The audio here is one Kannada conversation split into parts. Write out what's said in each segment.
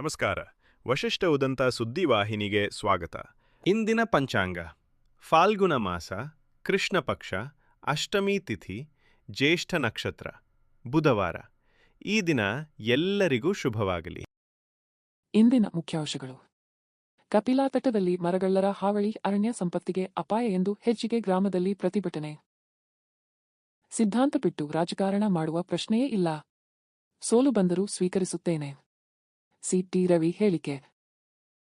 ನಮಸ್ಕಾರ. ವಶಿಷ್ಠ ಉದಂತ ಸುದ್ದಿವಾಹಿನಿಗೆ ಸ್ವಾಗತ. ಇಂದಿನ ಪಂಚಾಂಗ: ಫಾಲ್ಗುಣ ಮಾಸ, ಕೃಷ್ಣ ಪಕ್ಷ, ಅಷ್ಟಮಿ ತಿಥಿ, ಜ್ಯೇಷ್ಠ ನಕ್ಷತ್ರ, ಬುಧವಾರ. ಈ ದಿನ ಎಲ್ಲರಿಗೂ ಶುಭವಾಗಲಿ. ಇಂದಿನ ಮುಖ್ಯಾಂಶಗಳು: ಕಪಿಲಾ ತಟದಲ್ಲಿ ಮರಗಳ್ಳರ ಹಾವಳಿ, ಅರಣ್ಯ ಸಂಪತ್ತಿಗೆ ಅಪಾಯ ಎಂದು ಹೆಜ್ಜಿಗೆ ಗ್ರಾಮದಲ್ಲಿ ಪ್ರತಿಭಟನೆ. ಸಿದ್ಧಾಂತ ಬಿಟ್ಟು ರಾಜಕಾರಣ ಮಾಡುವ ಪ್ರಶ್ನೆಯೇ ಇಲ್ಲ, ಸೋಲು ಬಂದರೂ ಸ್ವೀಕರಿಸುತ್ತೇನೆ. ಸಿ.ಟಿ. ರವಿ ಹೇಳಿಕೆ.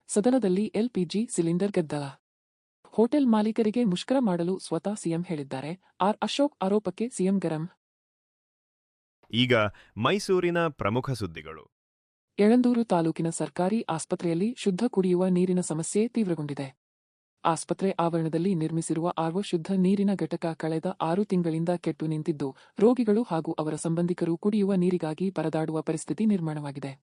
ಸದನದಲ್ಲಿ ಎಲ್ಪಿಜಿ ಸಿಲಿಂಡರ್ ಗದ್ದಲ. ಹೋಟೆಲ್ ಮಾಲೀಕರಿಗೆ ಮುಷ್ಕರ ಮಾಡಲು ಸ್ವತಃ ಸಿಎಂ ಹೇಳಿದ್ದಾರೆ. ಆರ್. ಅಶೋಕ್ ಆರೋಪಕ್ಕೆ ಸಿಎಂ ಗರಂ. ಈಗ ಮೈಸೂರಿನ ಪ್ರಮುಖ ಸುದ್ದಿಗಳು. ಯಳಂದೂರು ತಾಲೂಕಿನ ಸರ್ಕಾರಿ ಆಸ್ಪತ್ರೆಯಲ್ಲಿ ಶುದ್ಧ ಕುಡಿಯುವ ನೀರಿನ ಸಮಸ್ಯೆ ತೀವ್ರಗೊಂಡಿದೆ. ಆಸ್ಪತ್ರೆ ಆವರಣದಲ್ಲಿ ನಿರ್ಮಿಸಿರುವ ಆರ್ಒ ಶುದ್ಧ ನೀರಿನ ಘಟಕ ಕಳೆದ 6 ತಿಂಗಳಿಂದ ಕೆಟ್ಟು ನಿಂತಿದ್ದು, ರೋಗಿಗಳು ಹಾಗೂ ಅವರ ಸಂಬಂಧಿಕರು ಕುಡಿಯುವ ನೀರಿಗಾಗಿ ಪರದಾಡುವ ಪರಿಸ್ಥಿತಿ ನಿರ್ಮಾಣವಾಗಿದೆ.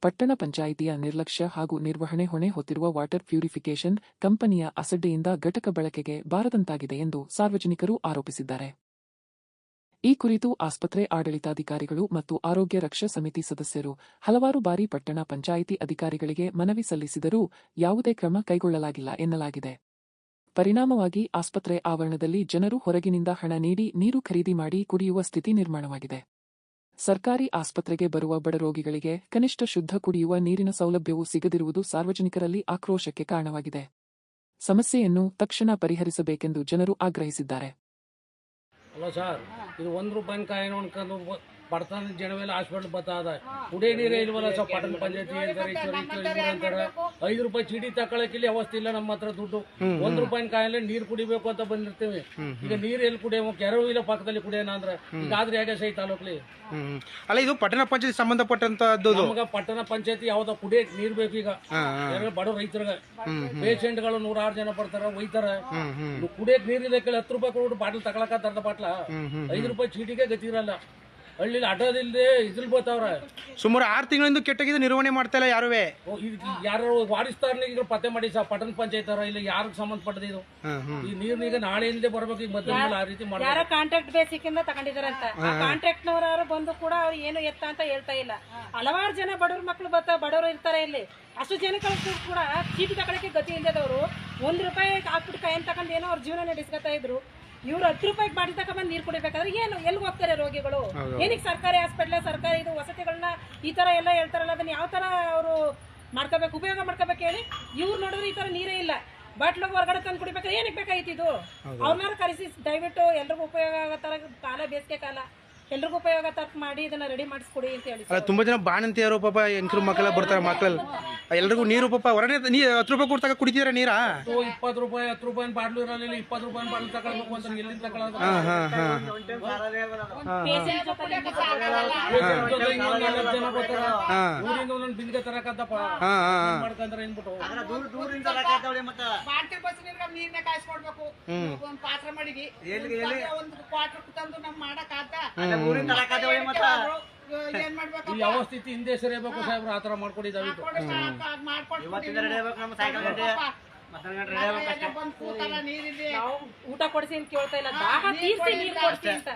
ಪಟ್ಟಣ ಪಂಚಾಯಿತಿಯ ನಿರ್ಲಕ್ಷ್ಯ ಹಾಗೂ ನಿರ್ವಹಣೆ ಹೊಣೆ ಹೊತ್ತಿರುವ ವಾಟರ್ ಪ್ಯೂರಿಫಿಕೇಷನ್ ಕಂಪನಿಯ ಅಸಡ್ಡೆಯಿಂದ ಘಟಕ ಬಳಕೆಗೆ ಬಾರದಂತಾಗಿದೆ ಎಂದು ಸಾರ್ವಜನಿಕರು ಆರೋಪಿಸಿದ್ದಾರೆ. ಈ ಕುರಿತು ಆಸ್ಪತ್ರೆ ಆಡಳಿತಾಧಿಕಾರಿಗಳು ಮತ್ತು ಆರೋಗ್ಯ ರಕ್ಷಾ ಸಮಿತಿ ಸದಸ್ಯರು ಹಲವಾರು ಬಾರಿ ಪಟ್ಟಣ ಪಂಚಾಯಿತಿ ಅಧಿಕಾರಿಗಳಿಗೆ ಮನವಿ ಸಲ್ಲಿಸಿದರೂ ಯಾವುದೇ ಕ್ರಮ ಕೈಗೊಳ್ಳಲಾಗಿಲ್ಲ ಎನ್ನಲಾಗಿದೆ. ಪರಿಣಾಮವಾಗಿ ಆಸ್ಪತ್ರೆ ಆವರಣದಲ್ಲಿ ಜನರು ಹೊರಗಿನಿಂದ ಹಣ ನೀಡಿ ನೀರು ಖರೀದಿ ಮಾಡಿ ಕುಡಿಯುವ ಸ್ಥಿತಿ ನಿರ್ಮಾಣವಾಗಿದೆ. ಸರ್ಕಾರಿ ಆಸ್ಪತ್ರೆಗೆ ಬರುವ ಬಡ ರೋಗಿಗಳಿಗೆ ಕನಿಷ್ಠ ಶುದ್ಧ ಕುಡಿಯುವ ನೀರಿನ ಸೌಲಭ್ಯವೂ ಸಿಗದಿರುವುದು ಸಾರ್ವಜನಿಕರಲ್ಲಿ ಆಕ್ರೋಶಕ್ಕೆ ಕಾರಣವಾಗಿದೆ. ಸಮಸ್ಯೆಯನ್ನು ತಕ್ಷಣ ಪರಿಹರಿಸಬೇಕೆಂದು ಜನರು ಆಗ್ರಹಿಸಿದ್ದಾರೆ. ಅಲ್ಲ ಸರ್, ಇದು 1 ರೂಪಾಯಿನ ಕಾಯಿನ ಅನ್ಕೊಂಡು ಬಡತನ ಜನವೆಲ್ಲ ಹಾಸ್ಪಿಟಲ್ ಬತ್ತಾದ. ಕುಡಿಯೋ ನೀರೇ ಇಲ್ವಲ್ಲ ಸರ್. ಪಟ್ಟಣ ಪಂಚಾಯತಿ ಅಂತಾರೆ, ಅಂತಾರೆ 5 ರೂಪಾಯಿ ಚೀಟಿ ತಗೊಳಕಿಲ್ಲಿ ಅವಸ್ಥೆ ಇಲ್ಲ ನಮ್ಮ ಹತ್ರ ದುಡ್ಡು. 1 ರೂಪಾಯಿನ ಕಾಯಿಲೆ ನೀರು ಕುಡಿಬೇಕು ಅಂತ ಬಂದಿರ್ತೀವಿ. ಈಗ ನೀರು ಎಲ್ಲಿ ಕುಡಿಯೋ ಕೆರೆವು ಇಲ್ಲ ಪಕ್ಕದಲ್ಲಿ ಕುಡಿಯೋಣ ಅಂದ್ರೆ ಈಗಾದ್ರೆ ಹೇಗೆ ಸೈ ತಾಲೂಕ್ಲಿ. ಅಲ್ಲ, ಇದು ಪಟ್ಟಣ ಪಂಚಾಯತಿ ಸಂಬಂಧಪಟ್ಟಂತದ್ದು. ನಮಗ ಪಟ್ಟಣ ಪಂಚಾಯತಿ ಯಾವ್ದೋ ಕುಡಿಯೋ ನೀರ್ ಬೇಕು. ಈಗ ಬಡ ರೈತರಿಗೆ ಪೇಷಂಟ್ಗಳು 106 ಜನ ಬರ್ತಾರ, ಒಯ್ತಾರ. ಕುಡಿಯಕ್ ನೀರಿಲ್ಲ, 10 ರೂಪಾಯಿ ಕೊಟ್ಟು ಬಾಟಲ್ ತಗೊಳಕ ಅರ್ಧ ಬಾಟ್ಲ 5 ರೂಪಾಯಿ ಚೀಟಿಗೆ ಗತಿ ಇರಲ್ಲ. ಹಳ್ಳಿ ಅಡ್ಡದಿಲ್ಲದೆ ಇದ್ರಲ್ಲಿ ಬರ್ತಾವ್ರ. ಸುಮಾರು 6 ತಿಂಗಳಿಂದ ಕೆಟ್ಟಾಗಿದೆ, ನಿರ್ವಹಣೆ ಮಾಡ್ತಾ ಇಲ್ಲ ಯಾರುವೆ. ಯಾರು ವಾರಿಸ್ತಾರ ಈಗ ಪತ್ತೆ ಮಾಡಿ ಸರ್. ಪಟ್ಟಣ ಪಂಚಾಯತ್ ಇಲ್ಲ ಯಾರಿಗೆ ಸಂಬಂಧಪಟ್ಟದ ಇದು. ಈ ನೀರ್ನೀಗ ನಾಳೆಯಿಂದ ಬರ್ಬೇಕು. ಈಗ ಮಧ್ಯ ಆ ರೀತಿ ಯಾರೋ ಕಾಂಟ್ರಾಕ್ಟ್ ಬೇಸಿಕ್ಕಿಂದ ತಗೊಂಡಿದಾರಂತ. ಕಾಂಟ್ರಾಕ್ಟ್ ನವರು ಬಂದು ಕೂಡ ಅವ್ರು ಏನು ಎತ್ತ ಅಂತ ಹೇಳ್ತಾ ಇಲ್ಲ. ಹಲವಾರು ಜನ ಬಡವ್ರ ಮಕ್ಳು ಬಡವರು ಇರ್ತಾರೆ ಇಲ್ಲಿ. ಅಷ್ಟು ಜನಗಳು ಕೂಡ ಚೀಟಿ ತಗೊಳಕ್ಕೆ ಗತಿ ಇಲ್ಲದವರು 1 ರೂಪಾಯಿ ಹಾಕ್ಬಿಟ್ಟು ಕೈಯನ್ನು ತಗೊಂಡು ಏನೋ ಅವ್ರ ಜೀವನ ನಡೆಸ್ಕೊತಾ ಇದ್ರು. ಇವ್ರು 10 ರೂಪಾಯಿಗೆ ಬಾಟಿ ತಗೊಂಡ್ ನೀರು ಕುಡಿಬೇಕಾದ್ರೆ ಏನು ಎಲ್ಲಿಗೆ ಹೋಗ್ತಾರೆ ರೋಗಿಗಳು? ಏನಕ್ಕೆ ಸರ್ಕಾರಿ ಹಾಸ್ಪಿಟ್ಲ್, ಸರ್ಕಾರಿ ಇದು ವಸತಿಗಳನ್ನ ಈ ತರ ಎಲ್ಲ ಹೇಳ್ತಾರಲ್ಲ, ಅದನ್ನ ಯಾವ ತರ ಅವರು ಮಾಡ್ಕೋಬೇಕು, ಉಪಯೋಗ ಮಾಡ್ಕೋಬೇಕು ಹೇಳಿ. ಇವ್ರು ನೋಡಿದ್ರೆ ಈ ತರ ನೀರೇ ಇಲ್ಲ, ಬಾಟ್ಲು ಹೊರಗಡೆ ತಂದು ಕುಡಿಬೇಕಾದ್ರೆ ಏನಕ್ಕೆ ಬೇಕಾಯ್ತು ಇದು? ಅವ್ರನ್ನಾರು ಕರೆಸಿ ದಯವಿಟ್ಟು ಎಲ್ರಿಗೂ ಉಪಯೋಗ ಆಗೋ ತರ, ಕಾಲ ಬೇಸಿಗೆ ಕಾಲ ಎಲ್ರಿಗೂ ಉಪಯೋಗ ತಕ್ಕ ಮಾಡಿ ಇದನ್ನ ರೆಡಿ ಮಾಡಿಸ್ಕೊಡಿ ಅಂತ ಹೇಳಿ. ತುಂಬಾ ಜನ ಬಾಣಂತಿಯರು ಪಾಪ ಹೆಂಗರು ಮಕ್ಕಳ ಬರ್ತಾರೆ. ಮಕ್ಕಳಲ್ಲಿ ಎಲ್ರಿಗೂ ನೀರು ಪಾಪ ಹೊರಗಡೆ 10 ರೂಪಾಯಿ ಕೊಡ್ತಾಗ ಕುಡಿತೀರಾ ನೀರಾ? 20 ರೂಪಾಯಿ 10 ರೂಪಾಯಿ ಬಾಟ್ಲು ಇರಲಿಲ್ಲ, 20 ರೂಪಾಯಿ ಬಾಟ್ಲು ತಗೊಳ್ಬೇಕು ಅಂತ ಎಲ್ಲಿಂದ ತಗೊಳ್ಳೋದು? ಜನ ಬರ್ತಾರ ಊರಿಂದ ಒಂದೊಂದು ಬಿಂದಿಗೆ ತರಕತ್ತಪ್ಪ ಮಾಡ್ಕೊಂಡ್ರೆ ಏನ್ಬಿಟ್ಟು ನೀರ್ನ ಕಾಯಿಸ್ಕೊಡ್ಬೇಕು. ಪಾತ್ರೆ ಮಡಿಗೆ ಒಂದು ಕ್ವಾರ್ಟರ್ ತಂದು ನಮ್ ಮಾಡಕ್ ಈ ಯಾವ ಸ್ಥಿತಿ ಹಿಂದೆ ಸರಿಯಬೇಕು ಸಾಹೇಬ್ರು, ಆತರ ಮಾಡ್ಕೊಂಡಿದ್ದಾವೆ. ಊಟ ಕೊಡಿಸಿ ಅಂತ ಕೇಳ್ತಾ ಇಲ್ಲ, ದಾಹ ತೀರ್ಸಿ ನೀರು ಕೊಡಿಸಿ ಅಂತ.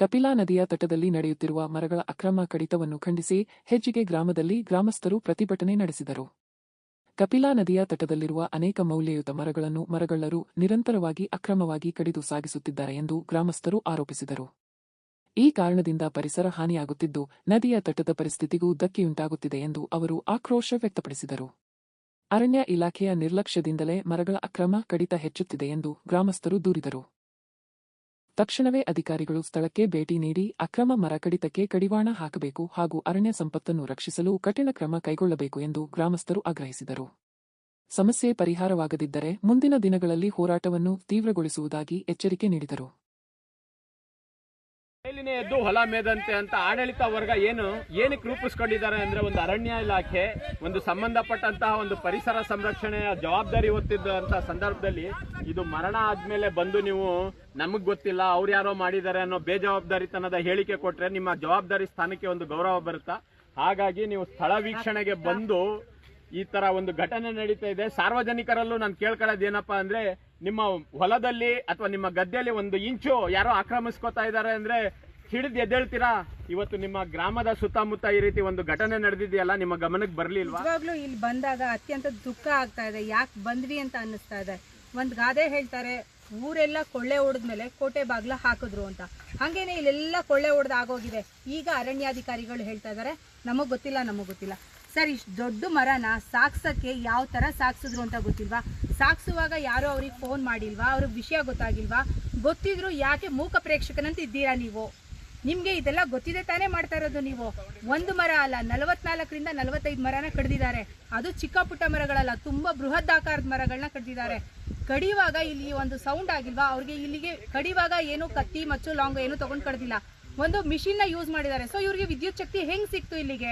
ಕಪಿಲಾ ನದಿಯ ತಟದಲ್ಲಿ ನಡೆಯುತ್ತಿರುವ ಮರಗಳ ಅಕ್ರಮ ಕಡಿತವನ್ನು ಖಂಡಿಸಿ ಹೆಜ್ಜಿಗೆ ಗ್ರಾಮದಲ್ಲಿ ಗ್ರಾಮಸ್ಥರು ಪ್ರತಿಭಟನೆ ನಡೆಸಿದರು. ಕಪಿಲಾ ನದಿಯ ತಟದಲ್ಲಿರುವ ಅನೇಕ ಮೌಲ್ಯಯುತ ಮರಗಳನ್ನು ಮರಗಳ್ಳರು ನಿರಂತರವಾಗಿ ಅಕ್ರಮವಾಗಿ ಕಡಿದು ಸಾಗಿಸುತ್ತಿದ್ದಾರೆ ಎಂದು ಗ್ರಾಮಸ್ಥರು ಆರೋಪಿಸಿದರು. ಈ ಕಾರಣದಿಂದ ಪರಿಸರ ಹಾನಿಯಾಗುತ್ತಿದ್ದು, ನದಿಯ ತಟದ ಪರಿಸ್ಥಿತಿಗೂ ಧಕ್ಕೆಯುಂಟಾಗುತ್ತಿದೆ ಎಂದು ಅವರು ಆಕ್ರೋಶ ವ್ಯಕ್ತಪಡಿಸಿದರು. ಅರಣ್ಯ ಇಲಾಖೆಯ ನಿರ್ಲಕ್ಷ್ಯದಿಂದಲೇ ಮರಗಳ ಅಕ್ರಮ ಕಡಿತ ಹೆಚ್ಚುತ್ತಿದೆ ಎಂದು ಗ್ರಾಮಸ್ಥರು ದೂರಿದರು. ತಕ್ಷಣವೇ ಅಧಿಕಾರಿಗಳು ಸ್ಥಳಕ್ಕೆ ಭೇಟಿ ನೀಡಿ ಅಕ್ರಮ ಮರ ಕಡಿತಕ್ಕೆ ಕಡಿವಾಣ ಹಾಕಬೇಕು ಹಾಗೂ ಅರಣ್ಯ ಸಂಪತ್ತನ್ನು ರಕ್ಷಿಸಲು ಕಠಿಣ ಕ್ರಮ ಕೈಗೊಳ್ಳಬೇಕು ಎಂದು ಗ್ರಾಮಸ್ಥರು ಆಗ್ರಹಿಸಿದರು. ಸಮಸ್ಯೆ ಪರಿಹಾರವಾಗದಿದ್ದರೆ ಮುಂದಿನ ದಿನಗಳಲ್ಲಿ ಹೋರಾಟವನ್ನು ತೀವ್ರಗೊಳಿಸುವುದಾಗಿ ಎಚ್ಚರಿಕೆ ನೀಡಿದರು. ಮೇಲಿನ ಎದ್ದು ಹೊಲ ಮೇದಂತೆ ಅಂತ ಆಡಳಿತ ವರ್ಗ ಏನಕ್ಕೆ ರೂಪಿಸ್ಕೊಂಡಿದ್ದಾರೆ ಅಂದ್ರೆ, ಒಂದು ಅರಣ್ಯ ಇಲಾಖೆ ಒಂದು ಸಂಬಂಧಪಟ್ಟಂತಹ ಒಂದು ಪರಿಸರ ಸಂರಕ್ಷಣೆಯ ಜವಾಬ್ದಾರಿ ಹೊತ್ತಿದ್ದಂತ ಸಂದರ್ಭದಲ್ಲಿ ಇದು ಮರಣ ಆದ್ಮೇಲೆ ಬಂದು ನೀವು ನಮಗ್ ಗೊತ್ತಿಲ್ಲ ಅವ್ರು ಯಾರೋ ಮಾಡಿದ್ದಾರೆ ಅನ್ನೋ ಬೇಜವಾಬ್ದಾರಿತನದ ಹೇಳಿಕೆ ಕೊಟ್ರೆ ನಿಮ್ಮ ಜವಾಬ್ದಾರಿ ಸ್ಥಾನಕ್ಕೆ ಒಂದು ಗೌರವ ಬರುತ್ತಾ? ಹಾಗಾಗಿ ನೀವು ಸ್ಥಳ ವೀಕ್ಷಣೆಗೆ ಬಂದು ಈ ತರ ಒಂದು ಘಟನೆ ನಡೀತಾ ಇದೆ. ಸಾರ್ವಜನಿಕರಲ್ಲೂ ನಾನು ಕೇಳ್ಕೊಳ್ಳೋದು ಏನಪ್ಪಾ ಅಂದ್ರೆ, ನಿಮ್ಮ ಹೊಲದಲ್ಲಿ ಅಥವಾ ನಿಮ್ಮ ಗದ್ದೆಯಲ್ಲಿ 1 ಇಂಚು ಯಾರೋ ಆಕ್ರಮಿಸ್ಕೋತಾ ಇದ್ದಾರೆ ಅಂದ್ರೆ ಸಿಡಿದು ಎದ್ದೇಳ್ತೀರಾ? ಇವತ್ತು ನಿಮ್ಮ ಗ್ರಾಮದ ಸುತ್ತಮುತ್ತ ಈ ರೀತಿ ಒಂದು ಘಟನೆ ನಡೆದಿದೆಯಲ್ಲ, ನಿಮ್ಮ ಗಮನಕ್ಕೆ ಬರ್ಲಿಲ್ವಾ? ನಿಜವಾಗ್ಲೂ ಇಲ್ಲಿ ಬಂದಾಗ ಅತ್ಯಂತ ದುಃಖ ಆಗ್ತಾ ಇದೆ. ಯಾಕೆ ಬಂದ್ವಿ ಅಂತ ಅನ್ನಿಸ್ತಾ ಇದೆ. ಒಂದು ಗಾದೆ ಹೇಳ್ತಾರೆ, ಊರೆಲ್ಲ ಕೊಳ್ಳೆ ಹೊಡೆದ್ಮೇಲೆ ಕೋಟೆ ಬಾಗ್ಲ ಹಾಕಿದ್ರು ಅಂತ. ಹಾಗೇನೆ ಇಲ್ಲೆಲ್ಲ ಕೊಳ್ಳೆ ಹೊಡೆದು ಆಗೋಗಿದೆ. ಈಗ ಅರಣ್ಯಾಧಿಕಾರಿಗಳು ಹೇಳ್ತಾ ಇದ್ದಾರೆ, ನಮಗ್ ಗೊತ್ತಿಲ್ಲ. ಸರ್, ಇಷ್ಟು ದೊಡ್ಡ ಮರನ ಸಾಕ್ಸಕ್ಕೆ ಯಾವ ತರ ಸಾಕ್ಸಿದ್ರು ಅಂತ ಗೊತ್ತಿಲ್ವಾ? ಸಾಕ್ಸುವಾಗ ಯಾರೋ ಅವ್ರಿಗೆ ಫೋನ್ ಮಾಡಿಲ್ವಾ? ಅವ್ರಿಗೆ ವಿಷಯ ಗೊತ್ತಾಗಿಲ್ವಾ? ಗೊತ್ತಿದ್ರು ಯಾಕೆ ಮೂಕ ಪ್ರೇಕ್ಷಕನಂತ ಇದ್ದೀರಾ ನೀವು? ನಿಮ್ಗೆ ಇದೆಲ್ಲ ಗೊತ್ತಿದೆ ತಾನೇ ಮಾಡ್ತಾ ಇರೋದು ನೀವು. ಒಂದು ಮರ ಅಲ್ಲ, 44ರಿಂದ 45 ಮರನ ಕಡ್ದಿದ್ದಾರೆ. ಅದು ಚಿಕ್ಕ ಪುಟ್ಟ ಮರಗಳಲ್ಲ, ತುಂಬಾ ಬೃಹದಾಕಾರದ ಮರಗಳನ್ನ ಕಡ್ದಿದ್ದಾರೆ. ಕಡಿಯುವಾಗ ಇಲ್ಲಿ ಒಂದು ಸೌಂಡ್ ಆಗಿಲ್ವಾ ಅವ್ರಿಗೆ? ಇಲ್ಲಿಗೆ ಕಡಿಯುವಾಗ ಏನು ಕತ್ತಿ ಮಚ್ಚು ಲಾಂಗ್ ಏನು ತಗೊಂಡ್ ಕಡ್ದಿಲ್ಲ, ಒಂದು ಮಿಷಿನ್ ನ ಯೂಸ್ ಮಾಡಿದ್ದಾರೆ. ಸೊ ಇವ್ರಿಗೆ ವಿದ್ಯುತ್ ಶಕ್ತಿ ಹೆಂಗ್ ಸಿಕ್ತು? ಇಲ್ಲಿಗೆ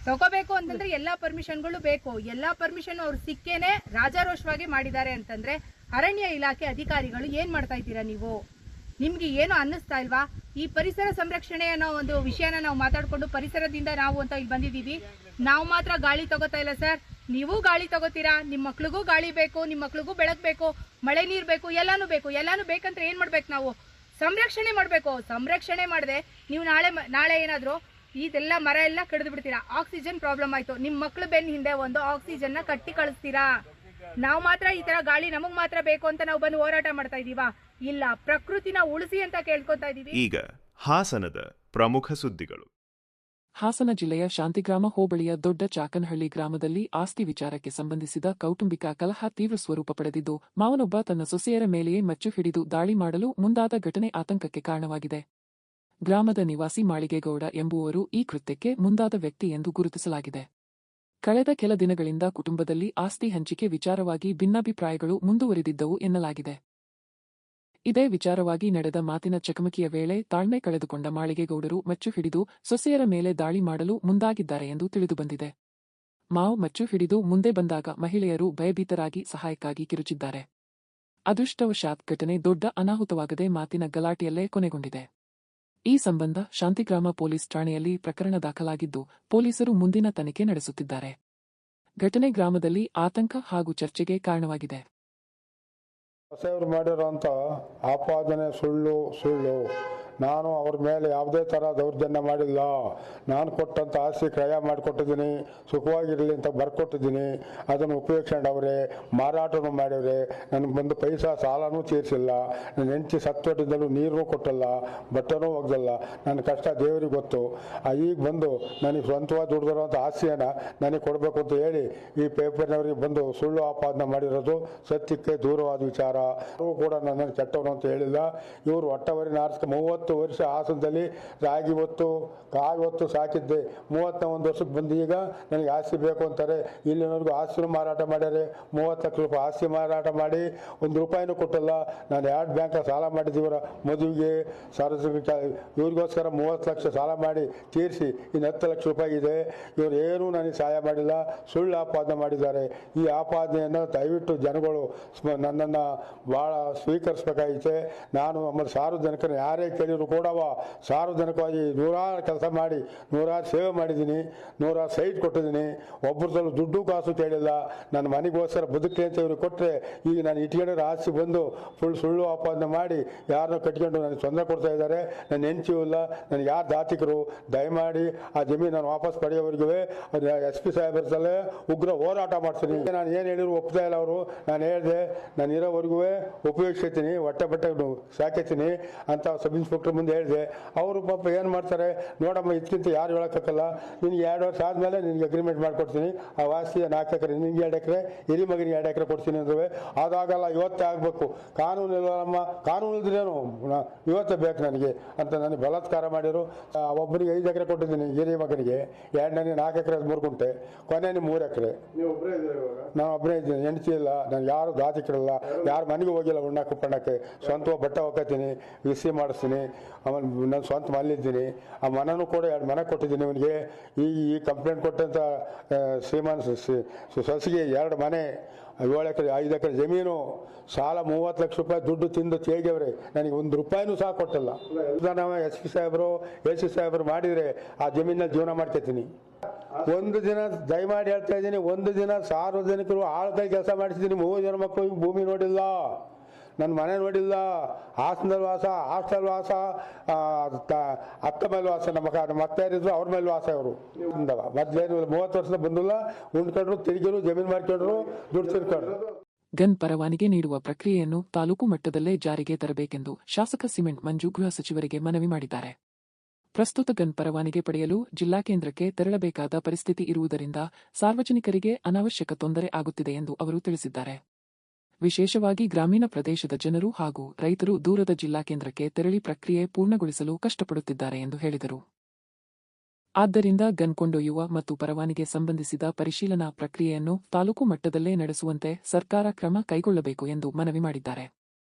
ತಗೋಬೇಕು ಅಂತಂದ್ರೆ ಎಲ್ಲಾ ಪರ್ಮಿಷನ್ಗಳು ಬೇಕು. ಎಲ್ಲಾ ಪರ್ಮಿಷನ್ ಅವ್ರು ಸಿಕ್ಕೇನೆ ರಾಜಾರೋಷವಾಗಿ ಮಾಡಿದ್ದಾರೆ ಅಂತಂದ್ರೆ ಅರಣ್ಯ ಇಲಾಖೆ ಅಧಿಕಾರಿಗಳು ಏನ್ ಮಾಡ್ತಾ ಇದ್ದೀರಾ ನೀವು? ನಿಮ್ಗೆ ಏನು ಅನ್ನಿಸ್ತಾ ಇಲ್ವಾ? ಈ ಪರಿಸರ ಸಂರಕ್ಷಣೆ ಅನ್ನೋ ಒಂದು ವಿಷಯನ ನಾವು ಮಾತಾಡ್ಕೊಂಡು ಪರಿಸರದಿಂದ ನಾವು ಅಂತ ಇಲ್ಲಿ ಬಂದಿದ್ದೀವಿ. ನಾವು ಮಾತ್ರ ಗಾಳಿ ತಗೋತಾ ಇಲ್ಲ ಸರ್, ನೀವು ಗಾಳಿ ತಗೋತೀರಾ. ನಿಮ್ಮ ಮಕ್ಳಿಗೂ ಗಾಳಿ ಬೇಕು, ನಿಮ್ಮ ಮಕ್ಳಿಗೂ ಬೆಳಕು ಬೇಕು, ಮಳೆ ನೀರು ಬೇಕು, ಎಲ್ಲಾನು ಬೇಕು. ಎಲ್ಲಾನು ಬೇಕಂದ್ರೆ ಏನ್ ಮಾಡ್ಬೇಕು ನಾವು? ಸಂರಕ್ಷಣೆ ಮಾಡ್ಬೇಕು. ಸಂರಕ್ಷಣೆ ಮಾಡದೆ ನೀವು ನಾಳೆ ಏನಾದ್ರು ಇದೆಲ್ಲ ಮರ ಎಲ್ಲ ಕಡಿದು ಬಿಡ್ತೀರಾ. ಆಕ್ಸಿಜನ್ ಪ್ರಾಬ್ಲಮ್ ಆಯ್ತು, ನಿಮ್ ಮಕ್ಳು ಬೆನ್ನ ಹಿಂದೆ ಒಂದು ಆಕ್ಸಿಜನ್ ನ ಕಟ್ಟಿ ಕಳಿಸ್ತೀರಾ. ನಾವು ಮಾತ್ರ ಈ ತರ ಗಾಳಿ ನಮಗ್ ಮಾತ್ರ ಬೇಕು ಅಂತ ನಾವು ಬಂದು ಹೋರಾಟ ಮಾಡ್ತಾ ಇದೀವಾ? ಇಲ್ಲ, ಪ್ರಕೃತಿನ ಉಳಿಸಿ ಅಂತ ಕೇಳ್ಕೊತಾ ಇದೀವಿ. ಈಗ ಹಾಸನದ ಪ್ರಮುಖ ಸುದ್ದಿಗಳು. ಹಾಸನ ಜಿಲ್ಲೆಯ ಶಾಂತಿಗ್ರಾಮ ಹೋಬಳಿಯ ದೊಡ್ಡ ಚಾಕನಹಳ್ಳಿ ಗ್ರಾಮದಲ್ಲಿ ಆಸ್ತಿ ವಿಚಾರಕ್ಕೆ ಸಂಬಂಧಿಸಿದ ಕೌಟುಂಬಿಕ ಕಲಹ ತೀವ್ರ ಸ್ವರೂಪ ಪಡೆದಿದ್ದು, ಮಾವನೊಬ್ಬ ತನ್ನ ಸೊಸೆಯರ ಮೇಲೆಯೇ ಮಚ್ಚು ಹಿಡಿದು ದಾಳಿ ಮಾಡಲು ಮುಂದಾದ ಘಟನೆ ಆತಂಕಕ್ಕೆ ಕಾರಣವಾಗಿದೆ. ಗ್ರಾಮದ ನಿವಾಸಿ ಮಾಳಿಗೆಗೌಡ ಎಂಬುವರು ಈ ಕೃತ್ಯಕ್ಕೆ ಮುಂದಾದ ವ್ಯಕ್ತಿ ಎಂದು ಗುರುತಿಸಲಾಗಿದೆ. ಕಳೆದ ಕೆಲ ದಿನಗಳಿಂದ ಕುಟುಂಬದಲ್ಲಿ ಆಸ್ತಿ ಹಂಚಿಕೆ ವಿಚಾರವಾಗಿ ಭಿನ್ನಾಭಿಪ್ರಾಯಗಳು ಮುಂದುವರಿದಿದ್ದವು ಎನ್ನಲಾಗಿದೆ. ಇದೇ ವಿಚಾರವಾಗಿ ನಡೆದ ಮಾತಿನ ಚಕಮಕಿಯ ವೇಳೆ ತಾಳ್ಮೆ ಕಳೆದುಕೊಂಡ ಮಾಳಿಗೆಗೌಡರು ಮಚ್ಚು ಹಿಡಿದು ಸೊಸೆಯರ ಮೇಲೆ ದಾಳಿ ಮಾಡಲು ಮುಂದಾಗಿದ್ದಾರೆ ಎಂದು ತಿಳಿದುಬಂದಿದೆ. ಮಾವು ಮಚ್ಚು ಹಿಡಿದು ಮುಂದೆ ಬಂದಾಗ ಮಹಿಳೆಯರು ಭಯಭೀತರಾಗಿ ಸಹಾಯಕ್ಕಾಗಿ ಕಿರುಚಿದ್ದಾರೆ. ಅದೃಷ್ಟವಶಾತ್ ಘಟನೆ ದೊಡ್ಡ ಅನಾಹುತವಾಗದೆ ಮಾತಿನ ಗಲಾಟೆಯಲ್ಲೇ ಕೊನೆಗೊಂಡಿದೆ. ಈ ಸಂಬಂಧ ಶಾಂತಿಗ್ರಾಮ ಪೊಲೀಸ್ ಠಾಣೆಯಲ್ಲಿ ಪ್ರಕರಣ ದಾಖಲಾಗಿದ್ದು, ಪೊಲೀಸರು ಮುಂದಿನ ತನಿಖೆ ನಡೆಸುತ್ತಿದ್ದಾರೆ. ಘಟನೆ ಗ್ರಾಮದಲ್ಲಿ ಆತಂಕ ಹಾಗೂ ಚರ್ಚೆಗೆ ಕಾರಣವಾಗಿದೆ. ಹೊಸವರು ಮಾಡಿರೋಂಥ ಆಪಾದನೆ ಸುಳ್ಳು. ನಾನು ಅವ್ರ ಮೇಲೆ ಯಾವುದೇ ಥರ ದೌರ್ಜನ್ಯ ಮಾಡಿಲ್ಲ. ನಾನು ಕೊಟ್ಟಂಥ ಆಸ್ತಿ ಕ್ರಯ ಮಾಡಿಕೊಟ್ಟಿದ್ದೀನಿ, ಸುಖವಾಗಿರಲಿ ಅಂತ ಬರ್ಕೊಟ್ಟಿದ್ದೀನಿ. ಅದನ್ನು ಉಪಯೋಗಿಸ್ಕೊಂಡವ್ರೆ, ಮಾರಾಟನೂ ಮಾಡಿವ್ರೆ. ನನಗೆ ಬಂದು ಪೈಸಾ ಸಾಲನೂ ತೀರಿಸಿಲ್ಲ. ನನ್ನ ಹೆಂಡತಿ ಸತ್ತೊಟ್ಟಿದ್ದಲು ನೀರು ಕೊಟ್ಟಲ್ಲ, ಬಟ್ಟೆನೂ ಒಗ್ದಲ್ಲ. ನನ್ನ ಕಷ್ಟ ದೇವರಿಗೆ ಗೊತ್ತು. ಈಗ ಬಂದು ನನಗೆ ಸ್ವಂತವಾಗಿ ದುಡ್ದಿರೋಂಥ ಆಸ್ತಿಯನ್ನು ನನಗೆ ಕೊಡಬೇಕು ಅಂತ ಹೇಳಿ ಈ ಪೇಪರ್ನವ್ರಿಗೆ ಬಂದು ಸುಳ್ಳು ಆಪಾದನೆ ಮಾಡಿರೋದು ಸತ್ಯಕ್ಕೆ ದೂರವಾದ ವಿಚಾರ. ಅವರು ಕೂಡ ನನ್ನನ್ನು ಕೆಟ್ಟವನು ಅಂತ ಹೇಳಿಲ್ಲ. ಇವರು ಹೊಟ್ಟವರಿನ 30 ವರ್ಷ ಹಾಸನದಲ್ಲಿ ರಾಗಿ ಹೊತ್ತು ಕಾಯಿ ಹೊತ್ತು ಸಾಕಿದ್ದೆ. 31 ವರ್ಷಕ್ಕೆ ಬಂದು ಈಗ ನನಗೆ ಆಸ್ತಿ ಬೇಕು ಅಂತಾರೆ. ಇಲ್ಲಿನವರೆಗೂ ಆಸ್ತಿನೂ ಮಾರಾಟ ಮಾಡ್ಯಾರೆ. 30 ಲಕ್ಷ ರೂಪಾಯಿ ಆಸ್ತಿ ಮಾರಾಟ ಮಾಡಿ 1 ರೂಪಾಯಿನೂ ಕೊಟ್ಟಲ್ಲ. ನಾನು 2 ಬ್ಯಾಂಕ್ ಸಾಲ ಮಾಡಿದ್ದೀವರ ಮದುವೆಗೆ ಇವ್ರಿಗೋಸ್ಕರ 30 ಲಕ್ಷ ಸಾಲ ಮಾಡಿ ತೀರಿಸಿ ಇನ್ನು 10 ಲಕ್ಷ ರೂಪಾಯಿ ಇದೆ. ಇವರು ಏನೂ ನನಗೆ ಸಹಾಯ ಮಾಡಿಲ್ಲ, ಸುಳ್ಳು ಆಪಾದನೆ ಮಾಡಿದ್ದಾರೆ. ಈ ಆಪಾದನೆಯನ್ನು ದಯವಿಟ್ಟು ಜನಗಳು ನನ್ನನ್ನು ಭಾಳ ಸ್ವೀಕರಿಸಬೇಕಾಗಿತ್ತೆ. ನಾನು ಆಮೇಲೆ ಸಾರ್ವಜನಿಕರು ಯಾರೇ ಕೇಳಿದ್ರು ಕೂಡ ಸಾರ್ವಜನಿಕವಾಗಿ 100 ಕೆಲಸ ಮಾಡಿ 100 ಸೇವೆ ಮಾಡಿದ್ದೀನಿ, 100 ಸೈಟ್ ಕೊಟ್ಟಿದ್ದೀನಿ. ಒಬ್ಬರದಲ್ಲೂ ದುಡ್ಡು ಕಾಸು ಕೇಳಿಲ್ಲ. ನನ್ನ ಮನೆಗೋಸ್ಕರ ಬದುಕಲಿ ಅಂತ ಇವ್ರಿಗೆ ಕೊಟ್ಟರೆ ಈಗ ನಾನು ಇಟ್ಕೊಂಡಿರೋ ಆಸ್ತಿ ಬಂದು ಸುಳ್ಳು ಆಪಾದನೆ ಮಾಡಿ ಯಾರನ್ನೂ ಕಟ್ಕೊಂಡು ನನಗೆ ತೊಂದರೆ ಕೊಡ್ತಾ ಇದ್ದಾರೆ. ನನ್ನ ಹೆಂಚಿಯೂ ಇಲ್ಲ, ನನಗೆ ಯಾರು ಜಾತಿಕರು ದಯಮಾಡಿ ಆ ಜಮೀನು ನಾನು ವಾಪಸ್ ಪಡೆಯೋವರೆಗೂ SP ಸಾಹೇಬರಲ್ಲೇ ಉಗ್ರ ಹೋರಾಟ ಮಾಡ್ತೀನಿ. ನಾನು ಏನು ಹೇಳಿದ್ರು ಒಪ್ತಾ ಇಲ್ಲ ಅವರು. ನಾನು ಹೇಳಿದೆ, ನಾನು ಇರೋವರೆಗೂ ಉಪಯೋಗಿಸ್ತೀನಿ, ಬಟ್ಟೆ ಸಾಕಿತೀನಿ ಅಂತ ಸಬ್ ಇನ್ಸ್ಪೆಕ್ಟರ್ ಮುಂದೆ ಹೇಳಿದೆ. ಅವರು ಪಾಪ ಏನು ಮಾಡ್ತಾರೆ ನೋಡಮ್ಮ, ಇದಕ್ಕಿಂತ ಯಾರು ಹೇಳೋಕ್ಕಲ್ಲ. ನಿನಗೆ 2 ವರ್ಷ ಆದಮೇಲೆ ನಿನಗೆ ಅಗ್ರಿಮೆಂಟ್ ಮಾಡಿಕೊಡ್ತೀನಿ. ಆ ಆಸ್ತಿ 4 ಎಕರೆ ನಿನಗೆ 2 ಎಕರೆ, ಹಿರಿ ಮಗನಿಗೆ 2 ಎಕರೆ ಕೊಡ್ತೀನಿ ಅಂದ್ರೆ ಅದಾಗಲ್ಲ, ಇವತ್ತೇ ಆಗಬೇಕು. ಕಾನೂನು ಇಲ್ಲಮ್ಮ, ಕಾನೂನು ಇದ್ರೇನು ಇವತ್ತೇ ಬೇಕು ನನಗೆ ಅಂತ ನನಗೆ ಬಲಾತ್ಕಾರ ಮಾಡಿರು. ಒಬ್ಬನಿಗೆ 5 ಎಕರೆ ಕೊಟ್ಟಿದ್ದೀನಿ, ಹಿರಿ ಮಗನಿಗೆ 2ನೇ 4 ಎಕರೆ 3 ಗುಂಟೆ, ಕೊನೆಯಲ್ಲಿ 3 ಎಕರೆ. ನಾನು ಒಬ್ಬನೇ ಇದ್ದೀನಿ, ಹೆಂಡತಿ ಇಲ್ಲ, ನಾನು ಯಾರು ದಾತಿಕರಲ್ಲ, ಯಾರು ಮನೆಗೆ ಹೋಗಿಲ್ಲ ಉಣ್ಣಕ್ಕೆ ಪಣ್ಣಕ್ಕೆ. ಸ್ವಂತ ಬಟ್ಟೆ ಹೋಗ್ತೀನಿ, ವಿಸಿ ಮಾಡಿಸ್ತೀನಿ. ಆಮೇಲೆ ನಾನು ಸ್ವಂತ ಮನೇಲಿದ್ದೀನಿ. ಆ ಮನನೂ ಕೂಡ 2 ಮನೆ ಕೊಟ್ಟಿದ್ದೀನಿ ಅವನಿಗೆ. ಈ ಕಂಪ್ಲೇಂಟ್ ಕೊಟ್ಟಂಥ ಶ್ರೀಮಾನ್ ಸೊಸೆಗೆ 2 ಮನೆ, 7 ಎಕರೆ 5 ಎಕರೆ ಜಮೀನು, ಸಾಲ 30 ಲಕ್ಷ ರೂಪಾಯಿ ದುಡ್ಡು ತಿಂದು ತೇಗವ್ರೆ. ನನಗೆ 1 ರೂಪಾಯಿನೂ ಸಹ ಕೊಟ್ಟಿಲ್ಲ. ನಾವು SP ಸಾಹೇಬರು AC ಸಾಹೇಬರು ಮಾಡಿದರೆ ಆ ಜಮೀನಲ್ಲಿ ಜೀವನ ಮಾಡ್ಕೊತೀನಿ. ಒಂದು ದಿನ ದಯಮಾಡಿ ಹೇಳ್ತಾ ಇದ್ದೀನಿ, ಒಂದು ದಿನ ಸಾರ್ವಜನಿಕರು ಆಳ್ಕೈ ಕೆಲಸ ಮಾಡಿಸಿದ್ದೀನಿ. 3 ಜನ ಮಕ್ಕಳು ಭೂಮಿ ನೋಡಿಲ್ಲ. ನನ್ನ ಮನೆ ನೋಡಿಲ್ಲ, ಹಾಸನದಲ್ಲಿ ವಾಸ, ಅತ್ತ ಮೇಲೆ ವಾಸ, ನಮ್ಮ ಅತ್ತೆ ಯಾರಿದ್ರು ಅವ್ರ ಮೇಲೆ ವಾಸ. ಇವರು ಮೊದಲೇನು 30 ವರ್ಷದ ಬಂದಿಲ್ಲ, ಉಂಡ್ಕೊಂಡ್ರು, ತಿರುಗಿರು, ಜಮೀನು ಮಾಡ್ಕೊಂಡ್ರು, ದುಡ್ಡು ತಿರ್ಕೊಂಡ್ರು. ಗನ್ ಪರವಾನಿಗೆ ನೀಡುವ ಪ್ರಕ್ರಿಯೆಯನ್ನು ತಾಲೂಕು ಮಟ್ಟದಲ್ಲೇ ಜಾರಿಗೆ ತರಬೇಕೆಂದು ಶಾಸಕ ಸಿಮೆಂಟ್ ಮಂಜು ಗೃಹ ಸಚಿವರಿಗೆ ಮನವಿ ಮಾಡಿದ್ದಾರೆ. ಪ್ರಸ್ತುತ ಗನ್ ಪರವಾನಿಗೆ ಪಡೆಯಲು ಜಿಲ್ಲಾ ಕೇಂದ್ರಕ್ಕೆ ತೆರಳಬೇಕಾದ ಪರಿಸ್ಥಿತಿ ಇರುವುದರಿಂದ ಸಾರ್ವಜನಿಕರಿಗೆ ಅನಾವಶ್ಯಕ ತೊಂದರೆ ಆಗುತ್ತಿದೆ ಎಂದು ಅವರು ತಿಳಿಸಿದ್ದಾರೆ. ವಿಶೇಷವಾಗಿ ಗ್ರಾಮೀಣ ಪ್ರದೇಶದ ಜನರು ಹಾಗೂ ರೈತರು ದೂರದ ಜಿಲ್ಲಾ ಕೇಂದ್ರಕ್ಕೆ ತೆರಳಿ ಪ್ರಕ್ರಿಯೆ ಪೂರ್ಣಗೊಳಿಸಲು ಕಷ್ಟಪಡುತ್ತಿದ್ದಾರೆ ಎಂದು ಹೇಳಿದರು. ಆದ್ದರಿಂದ ಗನ್ ಕೊಂಡೊಯ್ಯುವ ಮತ್ತು ಪರವಾನಿಗೆ ಸಂಬಂಧಿಸಿದ ಪರಿಶೀಲನಾ ಪ್ರಕ್ರಿಯೆಯನ್ನು ತಾಲೂಕು ಮಟ್ಟದಲ್ಲೇ ನಡೆಸುವಂತೆ ಸರ್ಕಾರ ಕ್ರಮ ಕೈಗೊಳ್ಳಬೇಕು ಎಂದು ಮನವಿ ಮಾಡಿದ್ದಾರೆ.